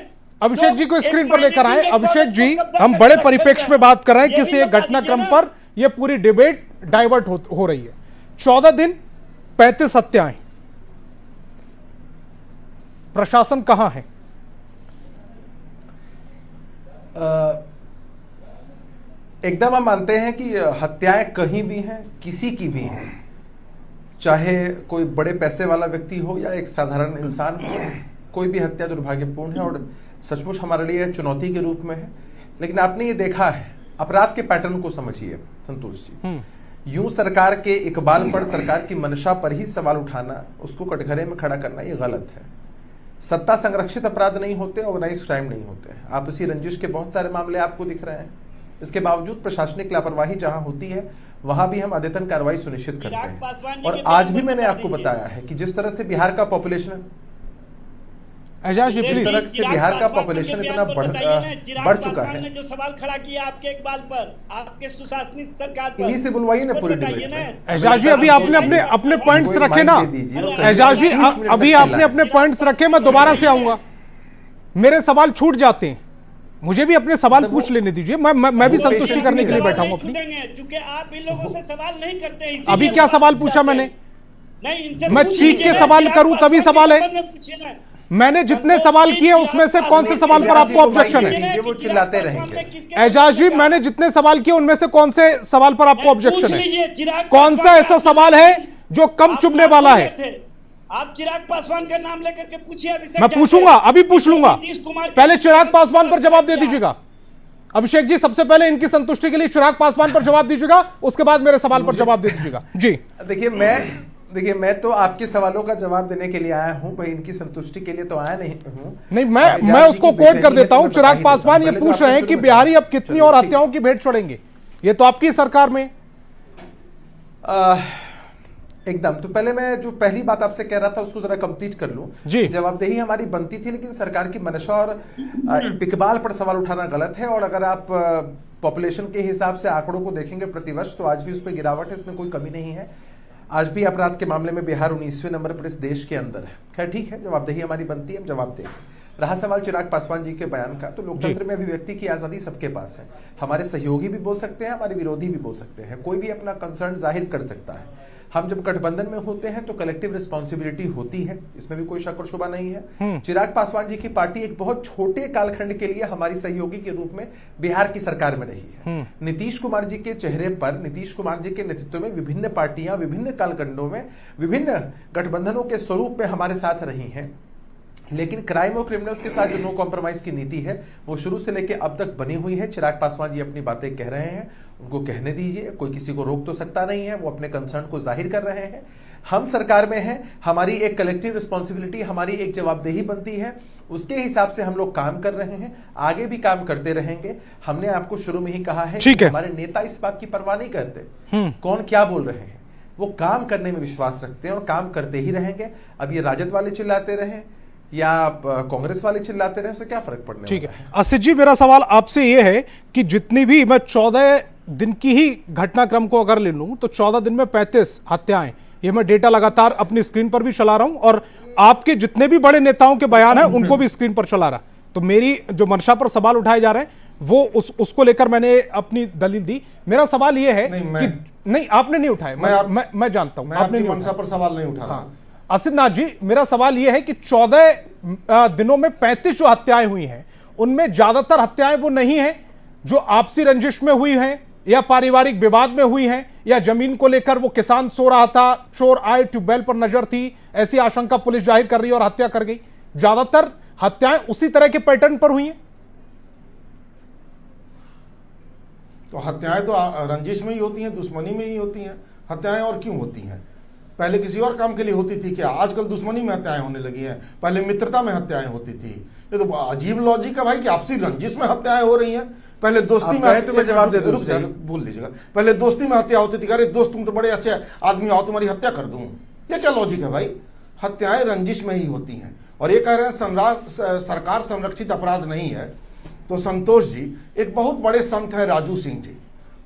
अभिषेक जी को स्क्रीन पर लेकर आए। अभिषेक जी, हम बड़े परिप्रेक्ष्य में बात कर रहे हैं, किसी एक घटनाक्रम पर यह पूरी डिबेट डाइवर्ट हो रही है। 14 दिन 35 हत्याएं, प्रशासन कहां है? एकदम हम मानते हैं कि हत्याएं कहीं भी हैं, किसी की भी हैं, चाहे कोई बड़े पैसे वाला व्यक्ति हो या एक साधारण इंसान हो, कोई भी हत्या दुर्भाग्यपूर्ण है और सचमुच हमारे लिए चुनौती के रूप में है। लेकिन आपने ये देखा है, अपराध के पैटर्न को समझिए संतोष जी। यूं सरकार के इकबाल पर, सरकार की मंशा पर ही सवाल उठाना, उसको कटघरे में खड़ा करना, ये गलत है। सत्ता संरक्षित अपराध नहीं होते, ऑर्गेनाइज क्राइम नहीं होते। आपसी रंजिश के बहुत सारे मामले आपको दिख रहे हैं। इसके बावजूद प्रशासनिक लापरवाही जहां होती है, वहां भी हम अद्यतन कार्रवाई सुनिश्चित करते हैं। और आज भी मैंने आपको बताया है कि जिस तरह से बिहार का पॉपुलेशन, एजाज जी प्लीज, तरह से बिहार का पॉपुलेशन इतना बढ़ चुका है। जो सवाल खड़ा किया आपके इकबाल पर, आपके सुशासनिक सरकार पर, इन्हीं से बुलवाइए ना पूरी डिबेट में। एजाज जी अभी आपने अपने पॉइंट्स रखे ना। एजाज जी अभी आपने अपने पॉइंट्स रखे, मैं दोबारा से आऊंगा। मेरे सवाल छूट जाते हैं, मुझे भी अपने सवाल पूछ लेने दीजिए। मैं भी संतुष्टि करने के लिए बैठा हूं अपनी। क्योंकि आप इन लोगों से सवाल नहीं करते हैं। अभी क्या सवाल पूछा मैंने? नहीं, मैं चीख के सवाल करूं तभी सवाल है। मैंने जितने सवाल किए उसमें से कौन से सवाल पर आपको ऑब्जेक्शन है? वो चिल्लाते रहेंगे। एजाज जी, मैंने जितने सवाल किए उनमें से कौन से सवाल पर आपको ऑब्जेक्शन है? कौन सा ऐसा सवाल है जो कम चुभने वाला है? आप चिराग पासवान का नाम लेकर के पूछिए। मैं पूछूंगा, अभी पूछ लूंगा। पहले चिराग पासवान पर जवाब दे दीजिएगा। अभिषेक जी, सबसे पहले इनकी संतुष्टि के लिए चिराग पासवान पर जवाब दीजिएगा, उसके बाद मेरे सवाल पर जवाब दे दीजिएगा। जी देखिए, मैं तो आपके सवालों का जवाब देने के लिए आया हूं, भाई इनकी संतुष्टि के लिए तो आया नहीं हूं। नहीं, मैं उसको कोट कर देता हूं। चिराग पासवान ये पूछ रहे हैं कि बिहारी अब कितनी और हत्याओं की भेंट चढ़ेंगे। ये तो आपकी सरकार में एकदम। तो पहले मैं जो पहली बात आपसे कह रहा था उसको जरा कंप्लीट कर लूं। जी, जवाबदेही हमारी बनती थी, लेकिन सरकार की मंशा और इकबाल पर सवाल उठाना गलत है। और अगर आप पॉपुलेशन के हिसाब से आंकड़ों को देखेंगे प्रतिवर्ष, तो आज भी उस पर गिरावट है, इसमें कोई कमी नहीं है। आज भी अपराध के मामले में बिहार 19वें नंबर पर इस देश के अंदर है। खैर ठीक है, जवाबदेही हमारी बनती है, हम जवाब देंगे। रहा सवाल चिराग पासवान जी के बयान का, तो लोकतंत्र में अभिव्यक्ति की आजादी सबके पास है। हमारे सहयोगी भी बोल सकते हैं, हमारे विरोधी भी बोल सकते हैं, कोई भी अपना कंसर्न जाहिर कर सकता है। हम जब गठबंधन में होते हैं तो कलेक्टिव रिस्पॉन्सिबिलिटी होती है, इसमें भी कोई शक और शुबा नहीं है। चिराग पासवान जी की पार्टी एक बहुत छोटे कालखंड के लिए हमारी सहयोगी के रूप में बिहार की सरकार में रही है। नीतीश कुमार जी के चेहरे पर, नीतीश कुमार जी के नेतृत्व में विभिन्न पार्टियां विभिन्न कालखंडों में विभिन्न गठबंधनों के स्वरूप में हमारे साथ रही हैं, लेकिन क्राइम और क्रिमिनल्स के साथ जो नो कॉम्प्रोमाइज की नीति है वो शुरू से लेकर अब तक बनी हुई है। चिराग पासवान जी अपनी बातें कह रहे हैं, उनको कहने दीजिए, कोई किसी को रोक तो सकता नहीं है, वो अपने कंसर्न को जाहिर कर रहे हैं। हम सरकार में हैं, हमारी एक कलेक्टिव रिस्पॉन्सिबिलिटी, हमारी एक जवाबदेही बनती है, उसके हिसाब से हम लोग काम कर रहे हैं, आगे भी काम करते रहेंगे। हमने आपको शुरू में ही कहा है कि हमारे नेता इस बात की परवाह नहीं करते कौन क्या बोल रहे हैं, वो काम करने में विश्वास रखते हैं और काम करते ही रहेंगे। अब ये राजद वाले चिल्लाते रहे या कांग्रेस वाले चिल्लाते रहे, उससे क्या फर्क पड़ने ठीक है। असित जी, मेरा सवाल आपसे ये है कि जितनी भी, मैं 14 दिन की ही घटनाक्रम को अगर ले लूं तो 14 दिन में 35 हत्याएं, ये मैं डेटा लगातार अपनी स्क्रीन पर भी चला रहा हूं और आपके जितने भी बड़े नेताओं के बयान हैं उनको भी स्क्रीन पर चला रहा। तो मेरी जो मंशा पर सवाल उठाए जा रहे हैं वो उसको लेकर मैंने अपनी दलील दी। मेरा सवाल ये है कि नहीं, आपने नहीं उठाए, मैं जानता हूं आपने नहीं मंशा पर सवाल नहीं उठा। असित नाथ जी, मेरा सवाल यह है कि 14 दिनों में 35 जो हत्याएं हुई हैं उनमें ज्यादातर हत्याएं वो नहीं हैं जो आपसी रंजिश में हुई हैं या पारिवारिक विवाद में हुई हैं या जमीन को लेकर वो किसान सो रहा था, चोर आए, ट्यूबवेल पर नजर थी, ऐसी आशंका पुलिस जाहिर कर रही है और हत्या कर गई। ज्यादातर हत्याएं उसी तरह के पैटर्न पर हुई हैं। तो हत्याएं तो रंजिश में ही होती हैं, दुश्मनी में ही होती हैं। हत्याएं और क्यों होती हैं? पहले किसी और काम के लिए होती थी क्या? आजकल दुश्मनी में हत्याएं होने लगी हैं, पहले मित्रता में हत्याएं होती थी। ये तो अजीब लॉजिक है भाई कि आपसी रंजिश में हत्याएं हो रही हैं। पहले दोस्ती में, तो मैं जवाब दे दूं, बोल लीजिएगा, पहले दोस्ती में हत्या होती थी, अरे दोस्त तुम तो बड़े अच्छे आदमी आओ तुम्हारी हत्या कर दूं। ये क्या लॉजिक है भाई? हत्याएं रंजिश में ही होती हैं। और ये कह रहे हैं सरकार संरक्षित अपराध नहीं है, तो संतोष जी एक बहुत बड़े संत हैं राजू सिंह जी,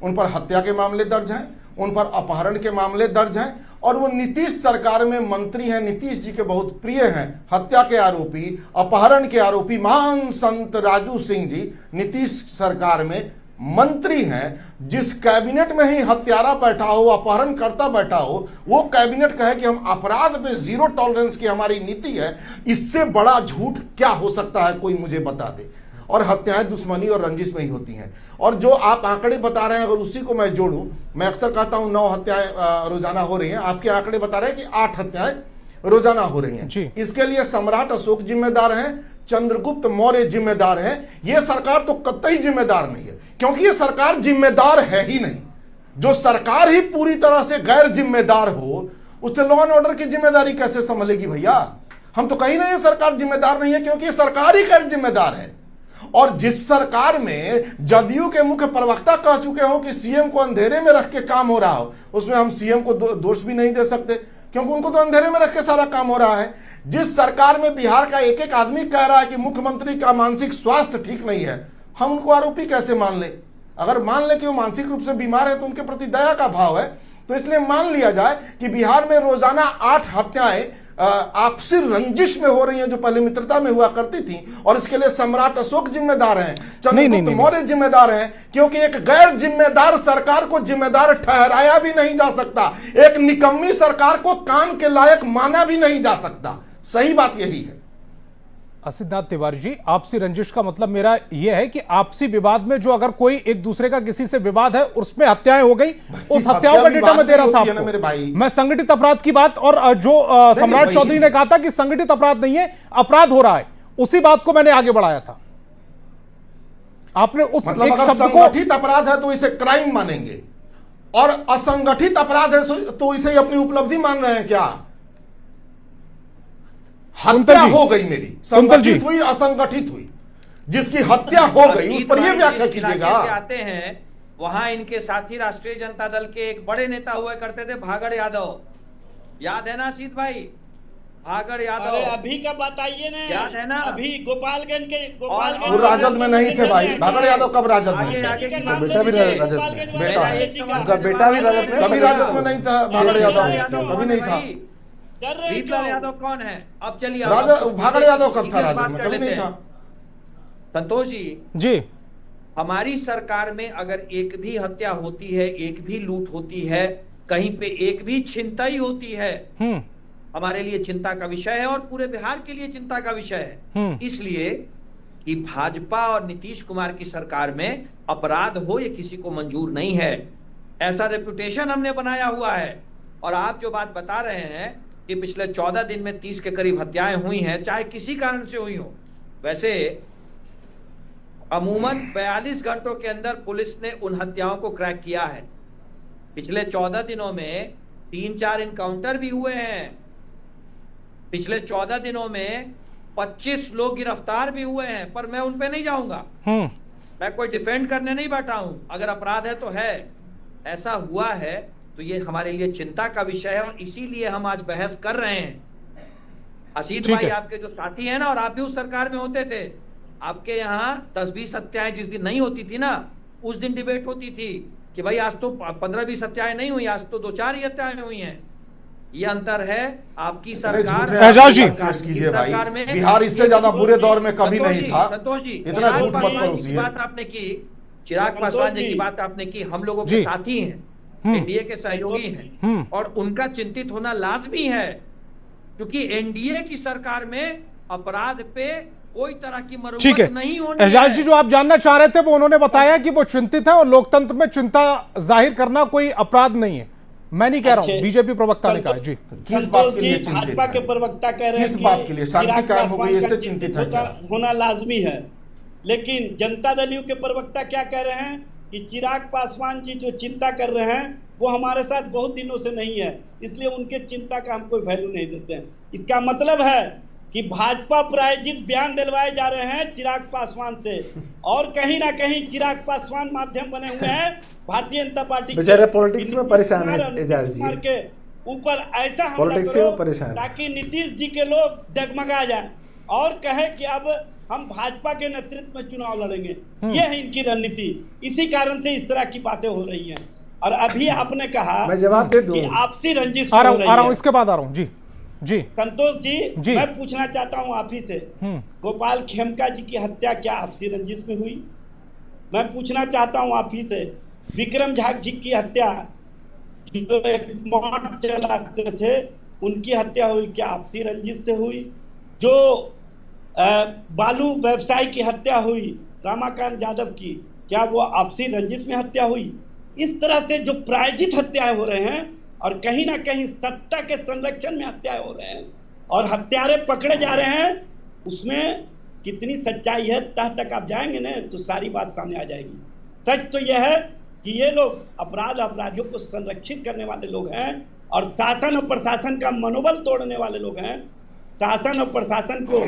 उन पर हत्या के मामले दर्ज हैं, उन पर अपहरण के मामले दर्ज हैं और वो नीतीश सरकार में मंत्री हैं, नीतीश जी के बहुत प्रिय हैं। हत्या के आरोपी, अपहरण के आरोपी महान संत राजू सिंह जी नीतीश सरकार में मंत्री हैं। जिस कैबिनेट में ही हत्यारा बैठा हो, अपहरणकर्ता बैठा हो, वो कैबिनेट कहे कि हम अपराध पे जीरो टॉलरेंस की हमारी नीति है, इससे बड़ा झूठ क्या हो सकता है? कोई मुझे बता दे। और हत्याएं दुश्मनी और रंजिश में ही होती हैं। और जो आप आंकड़े बता रहे हैं, अगर उसी को मैं जोड़ूं, मैं अक्सर कहता हूं 9 हत्याएं रोजाना हो रही हैं, आपके आंकड़े बता रहे हैं कि 8 हत्याएं रोजाना हो रही हैं। इसके लिए सम्राट अशोक जिम्मेदार हैं, चंद्रगुप्त मौर्य जिम्मेदार हैं। यह सरकार तो कतई जिम्मेदार नहीं है, क्योंकि यह सरकार जिम्मेदार है ही नहीं। जो सरकार ही पूरी तरह से गैर जिम्मेदार हो, उससे लॉ एंड ऑर्डर की जिम्मेदारी कैसे संभलेगी भैया? हम तो कहीं नहीं सरकार जिम्मेदार नहीं है, क्योंकि सरकार ही गैर जिम्मेदार है। और जिस सरकार में जदयू के मुख्य प्रवक्ता कह चुके हो कि सीएम को अंधेरे में रख के काम हो रहा हो, उसमें हम सीएम को दोष भी नहीं दे सकते, क्योंकि उनको तो अंधेरे में रख के सारा काम हो रहा है। जिस सरकार में बिहार का एक एक आदमी कह रहा है कि मुख्यमंत्री का मानसिक स्वास्थ्य ठीक नहीं है, हम उनको आरोपी कैसे मान ले? अगर मान ले कि वो मानसिक रूप से बीमार है तो उनके प्रति दया का भाव है, तो इसलिए मान लिया जाए कि बिहार में रोजाना 8 हत्याएं आपसी रंजिश में हो रही हैं, जो पहले मित्रता में हुआ करती थी। और इसके लिए सम्राट अशोक जिम्मेदार हैं, चंद्रगुप्त मौर्य जिम्मेदार हैं, क्योंकि एक गैर जिम्मेदार सरकार को जिम्मेदार ठहराया भी नहीं जा सकता, एक निकम्मी सरकार को काम के लायक माना भी नहीं जा सकता। सही बात यही है। असित तिवारी जी, आपसी रंजिश का मतलब मेरा यह है कि आपसी विवाद में जो अगर कोई एक दूसरे का किसी से विवाद है, उसमें हत्याएं हो गई, उस हत्याओं का डेटा मैं दे रहा था आपको। मेरे भाई, मैं संगठित अपराध की बात, और जो सम्राट चौधरी ने कहा था कि संगठित अपराध नहीं है, अपराध हो रहा है, उसी बात को मैंने आगे बढ़ाया था। आपने उस मतलब एक अगर शब्द को, संगठित अपराध है तो इसे क्राइम मानेंगे, और असंगठित अपराध है तो इसे अपनी उपलब्धि मान रहे हैं क्या? हत्या हो गई मेरी, संगठित हुई असंगठित हुई, जिसकी हत्या हो गई उस पर यह व्याख्या कीजिएगा। आते हैं वहां इनके साथी राष्ट्रीय जनता दल के एक बड़े नेता हुआ करते थे, भागड़ यादव, याद है ना शीत भाई? भागड़ यादव अभी का बताइए ना, याद है ना? अभी गोपालगंज के वो राजद में नहीं थे भाई। भागड़ यादव कब राजद में थे? बेटा भी राजद में, बेटा है, उनका बेटा भी राजद में, कभी राजद में नहीं था भागड़ यादव, कभी नहीं था। कर रहे हैं रीतलाल क्यों? यादव कौन है? अब चलिए राजा अब भागड़ यादव कब था? सीरियस राजद बात में कर कभी लेते नहीं हैं। था। संतोष जी, हमारी सरकार में अगर एक भी हत्या होती है, एक भी लूट होती है, कहीं पे एक भी छिनताई होती है, हमारे लिए चिंता का विषय है और पूरे बिहार के लिए चिंता का विषय है। इसलिए कि भाजपा और नीतीश कुमार की सरकार में अपराध हो ये किसी को मंजूर नहीं है। ऐसा रेपुटेशन हमने बनाया हुआ है। और आप जो बात बता रहे हैं कि पिछले 14 दिन में 30 के करीब हत्याएं हुई हैं, चाहे किसी कारण से हुई हो। वैसे अमूमन 42 घंटों के अंदर पुलिस ने उन हत्याओं को क्रैक किया है। पिछले 14 दिनों में 3-4 इनकाउंटर भी हुए हैं। पिछले 14 दिनों में 25 लोग गिरफ्तार भी हुए हैं, पर मैं उन पे नहीं जाऊंगा। मैं कोई डिफेंड करने नहीं बैठा हूं। अगर अपराध है तो है, ऐसा हुआ है तो ये हमारे लिए चिंता का विषय है और इसीलिए हम आज बहस कर रहे हैं। असीत भाई आपके जो साथी हैं ना, और आप भी उस सरकार में होते थे, आपके यहाँ 10-20 हत्याएं जिस दिन नहीं होती थी ना, उस दिन डिबेट होती थी कि भाई आज तो 15-20 हत्याएं नहीं हुई, आज तो 2-4 ही हत्याएं हुई हैं। ये अंतर है आपकी सरकार। एजाज जी कीजिए भाई, बिहार इससे ज्यादा बुरे दौर में कभी नहीं था। संतोष जी, इतना झूठ मत परोसिए। बात आपने की, चिराग पासवान जी की बात आपने की, हम लोगों के साथी हैं, एनडीए के सहयोगी हैं और उनका चिंतित होना लाजमी है, क्योंकि एनडीए की सरकार में अपराध पे कोई तरह की मरम्मत नहीं होनी है। एजाज जी, जो आप जानना चाह रहे थे वो उन्होंने बताया कि वो चिंतित है और लोकतंत्र में चिंता जाहिर करना कोई अपराध नहीं है। मैं नहीं कह रहा हूं, बीजेपी प्रवक्ता ने कहा। जी, किस बात के लिए चिंतित भाजपा के प्रवक्ता कह रहे हैं किस बात के लिए? शांति कायम हो गई, इससे चिंतित है क्या? होना लाजमी है। लेकिन जनता दल यू के प्रवक्ता क्या कह रहे हैं कि चिराग पासवान जी जो चिंता कर रहे हैं वो हमारे साथ बहुत दिनों से नहीं है, इसलिए उनके चिंता का हम कोई वैल्यू नहीं देते हैं। इसका मतलब है कि भाजपा प्रायोजित बयान दिलवाए जा रहे हैं चिराग पासवान से, और कहीं ना कहीं चिराग पासवान माध्यम बने हुए हैं भारतीय जनता पार्टी बेचारे पॉलिटिक्स में परेशान है एजाज जी के ऊपर ऐसा पॉलिटिक्स में परेशान, ताकि नीतीश जी के लोग डगमगा जाए और कहे कि अब हम भाजपा के नेतृत्व में चुनाव लड़ेंगे। ये है इनकी रणनीति। इसी कारण से इस तरह की बातें हो रही हैं। और अभी आपने कहा, मैं जवाब दे दूं, कि आपसी रंजिश आ रहा हूं, इसके बाद आ रहा हूं। जी संतोष जी, मैं पूछना चाहता हूं आप ही से, गोपाल खेमका जी की हत्या क्या आपसी रंजिश में हुई? मैं पूछना चाहता हूं आप ही से, विक्रम झा जी की हत्या, जो एक मॉड चलाते थे, उनकी हत्या हुई क्या आपसी रंजिश से हुई? जो बालू व्यवसायी की हत्या हुई रामाकांत यादव की, क्या वो आपसी रंजिश में हत्या हुई? इस तरह से जो प्रायोजित हत्याएं हो रहे हैं और कहीं ना कहीं सत्ता के संरक्षण में हत्याएं हो रहे हैं और हत्यारे पकड़े जा रहे हैं, उसमें कितनी सच्चाई है तह तक आप जाएंगे ना तो सारी बात सामने आ जाएगी। सच तो यह है कि ये लोग अपराधियों को संरक्षित करने वाले लोग हैं और शासन और प्रशासन का मनोबल तोड़ने वाले लोग हैं। शासन और प्रशासन को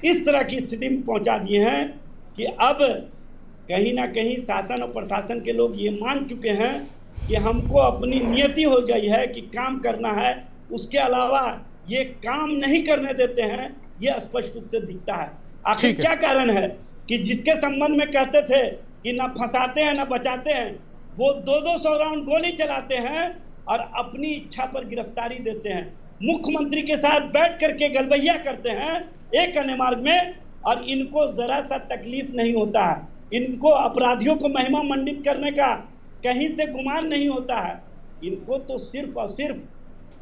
इस तरह की स्थिति में पहुंचा दिए हैं कि अब कहीं ना कहीं शासन और प्रशासन के लोग ये मान चुके हैं कि हमको अपनी नियति हो गई है कि काम करना है, उसके अलावा ये काम नहीं करने देते हैं। ये स्पष्ट रूप से दिखता है। आखिर क्या कारण है कि जिसके संबंध में कहते थे कि ना फंसाते हैं ना बचाते हैं, वो 200 राउंड गोली चलाते हैं और अपनी इच्छा पर गिरफ्तारी देते हैं। मुख्यमंत्री के साथ बैठ करके गलबैया करते हैं एक अन्य मार्ग में, और इनको जरा सा तकलीफ नहीं होता है। इनको अपराधियों को महिमा मंडित करने का कहीं से गुमान नहीं होता है। इनको तो सिर्फ और सिर्फ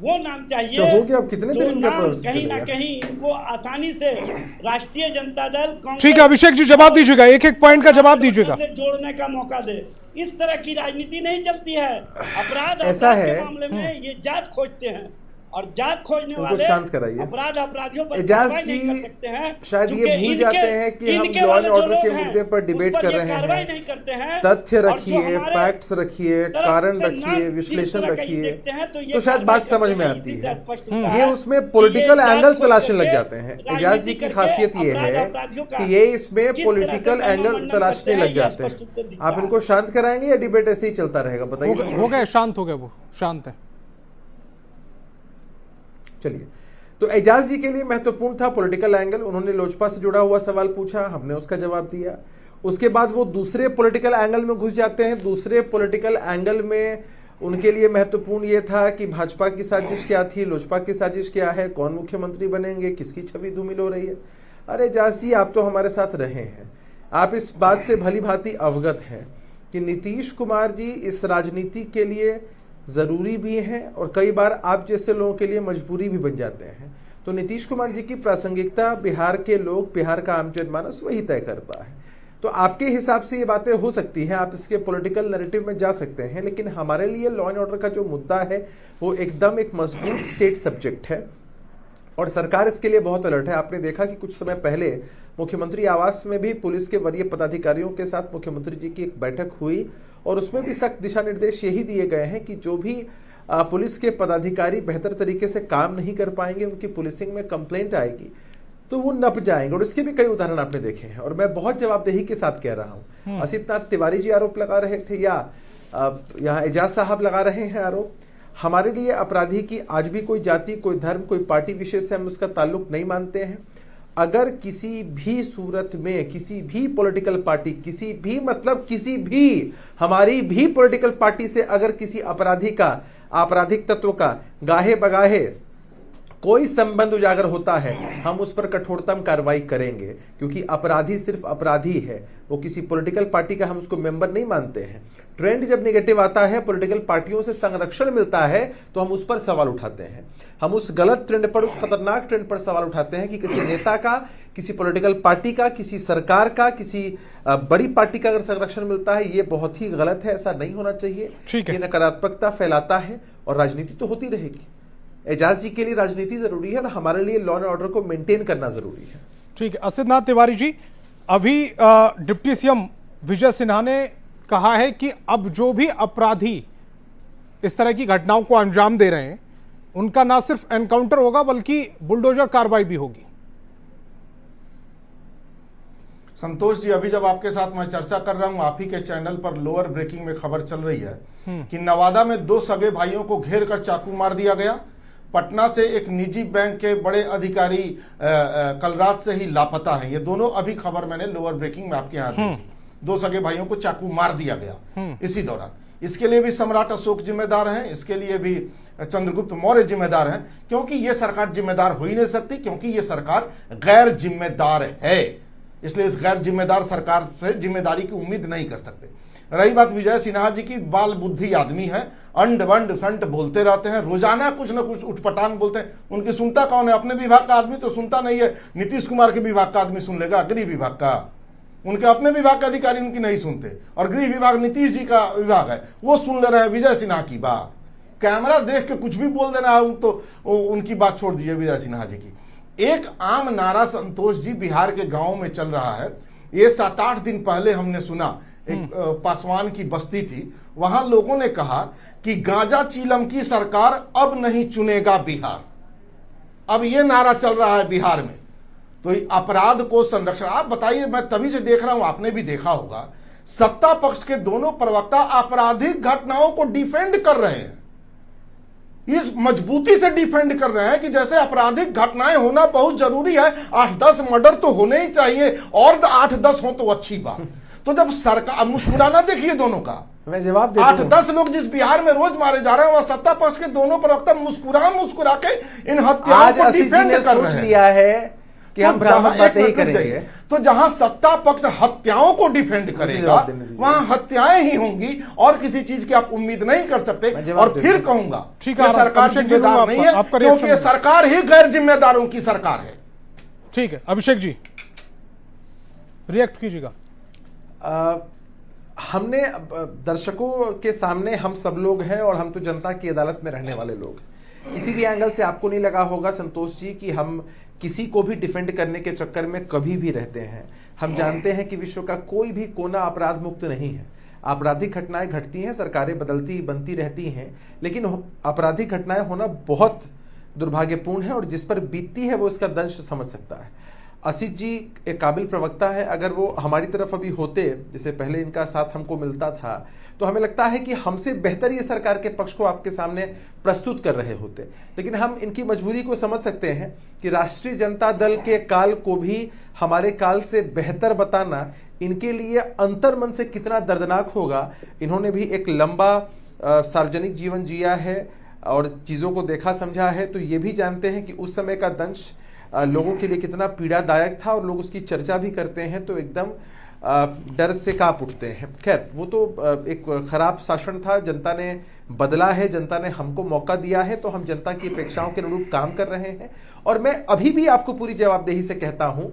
वो नाम चाहिए, हो गया। अब कितने दिन कहीं ना कहीं इनको आसानी से राष्ट्रीय जनता दल, ठीक है अभिषेक जी जवाब दीजिएगा, एक एक पॉइंट का जवाब दीजिएगा, जोड़ने का मौका दे। इस तरह की राजनीति नहीं चलती है। अपराध ऐसा है के मामले में ये जात खोजते हैं और जात खोजने वाले शांत कराइए। अपराधियों पर एजाज नहीं कर जी सकते हैं। शायद ये भूल जाते हैं कि हम लॉ एंड ऑर्डर के मुद्दे पर डिबेट कर रहे हैं। तथ्य रखिए, फैक्ट्स रखिए, कारण रखिए, विश्लेषण रखिए, तो शायद बात समझ में आती है। ये उसमें पॉलिटिकल एंगल तलाशने लग जाते हैं। एजाज जी की खासियत ये है कि ये इसमें पॉलिटिकल एंगल तलाशने लग जाते हैं। आप इनको शांत कराएंगे या डिबेट ऐसे ही चलता रहेगा? बताइए। हो गए, शांत हो गए, वो शांत है। चलिए, तो एजाज जी के लिए महत्वपूर्ण था पॉलिटिकल एंगल। उन्होंने लोजपा से जुड़ा हुआ सवाल पूछा, हमने उसका जवाब दिया। उसके बाद वो दूसरे पॉलिटिकल एंगल में घुस जाते हैं। दूसरे पॉलिटिकल एंगल में उनके लिए महत्वपूर्ण ये था कि भाजपा की साजिश क्या थी, लोजपा की साजिश क्या है, कौन मुख्यमंत्री बनेंगे, किसकी छवि धूमिल हो रही है। अरे एजाज जी, आप तो हमारे साथ रहे हैं, आप इस बात से भली भांति अवगत हैं कि नीतीश कुमार जी इस राजनीति के लिए जरूरी भी हैं और कई बार आप जैसे लोगों के लिए मजबूरी भी बन जाते हैं। तो नीतीश कुमार जी की प्रासंगिकता बिहार के लोग, बिहार का आम जनमानस वही तय करता है। तो आपके हिसाब से ये बातें हो सकती हैं, आप इसके पॉलिटिकल नैरेटिव में जा सकते हैं, लेकिन हमारे लिए लॉ एंड ऑर्डर का जो मुद्दा है वो एकदम एक मजबूत स्टेट सब्जेक्ट है और सरकार इसके लिए बहुत अलर्ट है। आपने देखा कि कुछ समय पहले मुख्यमंत्री आवास में भी पुलिस के वरीय पदाधिकारियों के साथ मुख्यमंत्री जी की एक बैठक हुई और उसमें भी सख्त दिशा निर्देश यही दिए गए हैं कि जो भी पुलिस के पदाधिकारी बेहतर तरीके से काम नहीं कर पाएंगे, उनकी पुलिसिंग में कंप्लेंट आएगी तो वो नप जाएंगे। और इसके भी कई उदाहरण आपने देखे हैं और मैं बहुत जवाबदेही के साथ कह रहा हूं। असित नाथ तिवारी जी आरोप लगा रहे थे या यहाँ एजाज साहब लगा रहे हैं आरोप। हमारे लिए अपराधी की आज भी कोई जाति, कोई धर्म, कोई पार्टी विशेष से हम उसका ताल्लुक नहीं मानते हैं। अगर किसी भी सूरत में किसी भी पॉलिटिकल पार्टी, किसी भी हमारी भी पॉलिटिकल पार्टी से अगर किसी अपराधी का, आपराधिक तत्व का गाहे बगाहे कोई संबंध उजागर होता है, हम उस पर कठोरतम कार्रवाई करेंगे, क्योंकि अपराधी सिर्फ अपराधी है, वो किसी पॉलिटिकल पार्टी का हम उसको मेंबर नहीं मानते हैं। ट्रेंड जब नेगेटिव आता है, पॉलिटिकल पार्टियों से संरक्षण मिलता है, तो हम उस पर सवाल उठाते हैं। हम उस गलत ट्रेंड पर, उस खतरनाक ट्रेंड पर सवाल उठाते हैं कि किसी नेता का, किसी पॉलिटिकल पार्टी का, किसी सरकार का, किसी बड़ी पार्टी का अगर संरक्षण मिलता है, ये बहुत ही गलत है, ऐसा नहीं होना चाहिए। ये नकारात्मकता फैलाता है और राजनीति तो होती रहेगी। एजाज जी के लिए राजनीति जरूरी है और हमारे लिए लॉ एंड ऑर्डर को मेंटेन करना जरूरी है। ठीक है। असित नाथ तिवारी जी, अभी डिप्टी सीएम विजय सिन्हा ने कहा है कि अब जो भी अपराधी इस तरह की घटनाओं को अंजाम दे रहे हैं, उनका ना सिर्फ एनकाउंटर होगा बल्कि बुलडोजर कार्रवाई भी होगी। संतोष जी, अभी जब आपके साथ मैं चर्चा कर रहा हूं, आप ही के चैनल पर लोअर ब्रेकिंग में खबर चल रही है कि नवादा में 2 सगे भाइयों को घेर कर चाकू मार दिया गया। पटना से एक निजी बैंक के बड़े अधिकारी कल रात से ही लापता हैं। ये दोनों अभी खबर मैंने लोअर ब्रेकिंग में आपके यहाँ देखी। 2 सगे भाइयों को चाकू मार दिया गया इसी दौरान। इसके लिए भी सम्राट अशोक जिम्मेदार हैं, इसके लिए भी चंद्रगुप्त मौर्य जिम्मेदार हैं, क्योंकि ये सरकार जिम्मेदार हो ही नहीं सकती, क्योंकि ये सरकार गैर जिम्मेदार है। इसलिए इस गैर जिम्मेदार सरकार से जिम्मेदारी की उम्मीद नहीं कर सकते। रही बात विजय सिन्हा जी की, बाल बुद्धि आदमी है, अंड बंड संट बोलते रहते हैं, रोजाना कुछ न कुछ उठपटांग बोलते हैं। उनकी सुनता कौन है? अपने विभाग का आदमी तो सुनता नहीं है। नीतीश कुमार के विभाग का आदमी सुन लेगा, गृह विभाग का। उनके अपने विभाग के अधिकारी उनकी नहीं सुनते, और गृह विभाग नीतीश जी का विभाग है, वो सुन ले रहे हैं विजय सिन्हा की बात। कैमरा देख के कुछ भी बोल देना है तो उनकी बात छोड़ दीजिए विजय सिन्हा जी की। एक आम नारा संतोष जी बिहार के गांव में चल रहा है। ये 7-8 दिन पहले हमने सुना, एक पासवान की बस्ती थी, वहां लोगों ने कहा कि गांजा चीलम की सरकार अब नहीं चुनेगा बिहार। अब ये नारा चल रहा है बिहार में। तो अपराध को संरक्षण, आप बताइए, मैं तभी से देख रहा हूं, आपने भी देखा होगा, सत्ता पक्ष के दोनों प्रवक्ता आपराधिक घटनाओं को डिफेंड कर रहे हैं, इस मजबूती से डिफेंड कर रहे हैं कि जैसे आपराधिक घटनाएं होना बहुत जरूरी है। 8-10 मर्डर तो होने ही चाहिए, और 8-10 हो तो अच्छी बात। तो जब सरकार, मुस्कुराना देखिए दोनों का, मैं जवाब देता हूं। 8-10 लोग जिस बिहार में रोज मारे जा रहे हैं, वह सत्ता पक्ष के दोनों प्रवक्ता मुस्कुरा के इन हत्याओं को डिफेंड कर रहे हैं। लिया है कि हम भ्रामक बातें ही करेंगे। तो जहां सत्ता पक्ष हत्याओं को डिफेंड करेगा, वहां हत्याएं ही होंगी, और किसी चीज की आप उम्मीद नहीं कर सकते। और फिर कहूंगा कि सरकार जिम्मेदार नहीं है, क्योंकि ये सरकार ही गैर जिम्मेदारों की सरकार है। ठीक है, अभिषेक जी रिएक्ट कीजिएगा। हमने दर्शकों के सामने हम सब लोग हैं और हम तो जनता की अदालत में रहने वाले लोग। किसी भी एंगल से आपको नहीं लगा होगा संतोष जी कि हम किसी को भी डिफेंड करने के चक्कर में कभी भी रहते हैं। हम जानते हैं कि विश्व का कोई भी कोना अपराध मुक्त नहीं है। आपराधिक घटनाएं घटती हैं, सरकारें बदलती बनती रहती हैं, लेकिन आपराधिक घटनाएं होना बहुत दुर्भाग्यपूर्ण है, और जिस पर बीतती है वो इसका दंश समझ सकता है। असित जी एक काबिल प्रवक्ता है, अगर वो हमारी तरफ अभी होते, जैसे पहले इनका साथ हमको मिलता था, तो हमें लगता है कि हमसे बेहतर ये सरकार के पक्ष को आपके सामने प्रस्तुत कर रहे होते। लेकिन हम इनकी मजबूरी को समझ सकते हैं कि राष्ट्रीय जनता दल के काल को भी हमारे काल से बेहतर बताना इनके लिए अंतर्मन से कितना दर्दनाक होगा। इन्होंने भी एक लंबा सार्वजनिक जीवन जिया है और चीज़ों को देखा समझा है, तो ये भी जानते हैं कि उस समय का दंश लोगों के लिए कितना पीड़ादायक था, और लोग उसकी चर्चा भी करते हैं तो एकदम डर से कांप उठते हैं। खैर, वो तो एक खराब शासन था, जनता ने बदला है, जनता ने हमको मौका दिया है, तो हम जनता की अपेक्षाओं के अनुरूप काम कर रहे हैं। और मैं अभी भी आपको पूरी जवाबदेही से कहता हूं,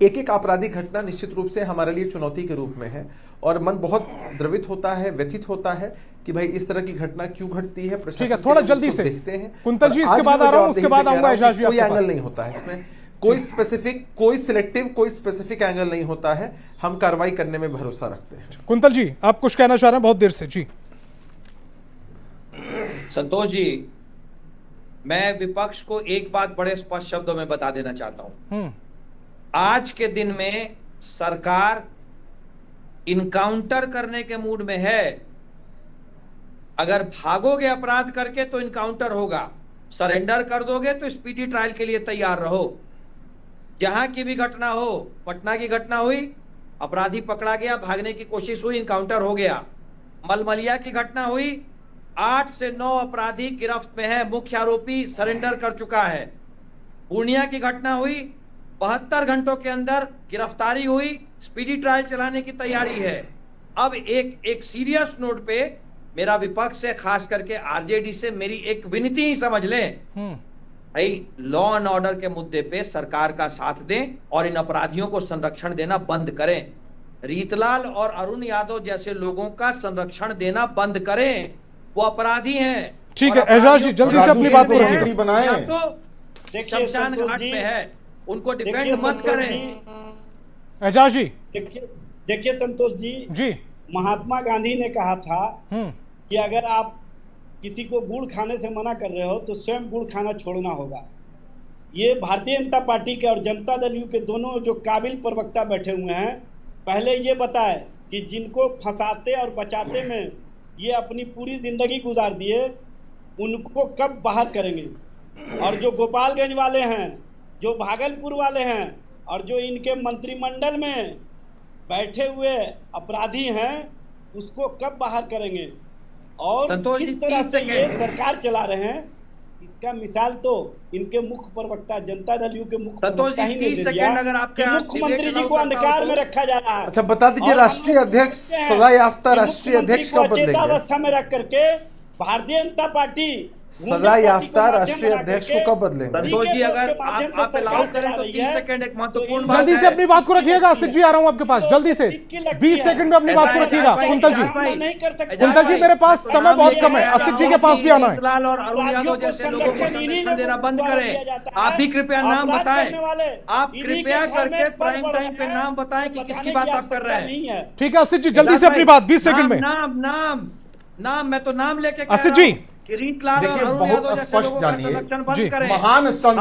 एक एक आपराधिक घटना निश्चित रूप से हमारे लिए चुनौती के रूप में है, और मन बहुत द्रवित होता है, व्यथित होता है कि भाई इस तरह की घटना क्यों घटती है। ठीक है, थोड़ा जल्दी से देखते हैं कुंतल जी, इसके बाद आ रहा हूं, उसके बाद आऊंगा एजाज जी। कोई एंगल नहीं होता है इसमें, कोई स्पेसिफिक, कोई सिलेक्टिव, कोई स्पेसिफिक एंगल नहीं होता है। हम कार्रवाई करने में भरोसा रखते हैं। कुंतल जी, आप कुछ कहना चाह रहे हैं बहुत देर से जी। संतोष जी, मैं विपक्ष को एक बात बड़े स्पष्ट शब्दों में बता देना चाहता हूं। आज के दिन में सरकार इनकाउंटर करने के मूड में है। अगर भागोगे अपराध करके तो इनकाउंटर होगा, सरेंडर कर दोगे तो स्पीडी ट्रायल के लिए तैयार रहो। जहां की भी घटना हो, पटना की घटना हुई, अपराधी पकड़ा गया, भागने की कोशिश हुई, इनकाउंटर हो गया। मलमलिया की घटना हुई, 8 से 9 अपराधी गिरफ्त में है, मुख्य आरोपी सरेंडर कर चुका है। पूर्णिया की घटना हुई, 72 घंटों के अंदर गिरफ्तारी हुई, स्पीडी ट्रायल चलाने की तैयारी है। अब एक सीरियस नोट पे मेरा विपक्ष से, खास करके आरजेडी से मेरी एक विनती ही समझ लें, भाई लॉ एंड ऑर्डर के मुद्दे पे सरकार का साथ दें और इन अपराधियों को संरक्षण देना बंद करें। रीतलाल और अरुण यादव जैसे लोगों का संरक्षण देना बंद करें, वो अपराधी हैं। ठीक है एजाज जी, जल्दी से अपनी बात को रखिए। बनाए तो शमशान घाट पे है, उनको डिफेंड मत करें। एजाज जी, देखिए संतोष जी, महात्मा गांधी ने कहा था कि अगर आप किसी को गुड़ खाने से मना कर रहे हो तो स्वयं गुड़ खाना छोड़ना होगा। ये भारतीय जनता पार्टी के और जनता दल यू के दोनों जो काबिल प्रवक्ता बैठे हुए हैं, पहले ये बताए कि जिनको फंसाते और बचाते में ये अपनी पूरी जिंदगी गुजार दिए, उनको कब बाहर करेंगे। और जो गोपालगंज वाले हैं, जो भागलपुर वाले हैं, और जो इनके मंत्रिमंडल में बैठे हुए अपराधी हैं, उसको कब बाहर करेंगे। और किस तरह से ये सरकार चला रहे हैं, इसका मिसाल तो इनके मुख्य प्रवक्ता, जनता दल यू के मुख्य प्रवक्ता ही ने दे दिया। अगर आपके मुख्यमंत्री जी को अंधकार में रखा जा रहा है। अच्छा बता दीजिए, राष्ट्रीय अध्यक्ष, सजा याफ्ता राष्ट्रीय अध्यक्ष कब बदलेंगे? अवस्था में रख करके भारतीय जनता पार्टी सजा याफ्ता राष्ट्रीय अध्यक्ष को कब बदलेंगे? संतोष जी, अगर आप अलाउ करें तो 30 सेकंड एक महत्वपूर्ण बात जल्दी से अपनी बात को रखिएगा। आसिफ जी, आ रहा हूं आपके पास, जल्दी से 20 सेकंड में अपनी बात को रखिएगा। कुंतल जी, कुंतल जी, मेरे पास समय बहुत कम है, आसिफ जी के पास भी आना है। लाल और अरुण यादव जैसे लोगों को संरक्षण देना बंद करें। आप भी कृपया नाम बताएं, आप कृपया करके प्राइम टाइम पे नाम बताएं कि किसकी बात आप कर रहे हैं। ठीक है आसिफ जी, जल्दी से अपनी बात 20 सेकंड में। नाम मैं तो नाम लेके आसिफ जी, देखिए बहुत स्पष्ट जानिए, महान संत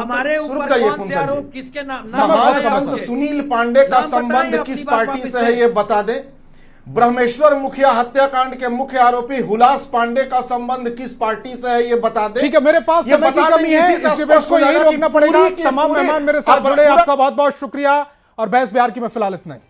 महान संत सुनील पांडे का संबंध किस पार्टी से है ये बता दें। ब्रह्मेश्वर मुखिया हत्याकांड के मुख्य आरोपी हुलास पांडे का संबंध किस पार्टी से है ये बता दें। ठीक है, मेरे पास समय की कमी है, इस डिबेट को यही रोकना पड़ेगा। तमाम मेहमान मेरे साथ जुड़े, आपका बहुत बहुत शुक्रिया। और बहस बिहार की में फिलहाल इतना ही।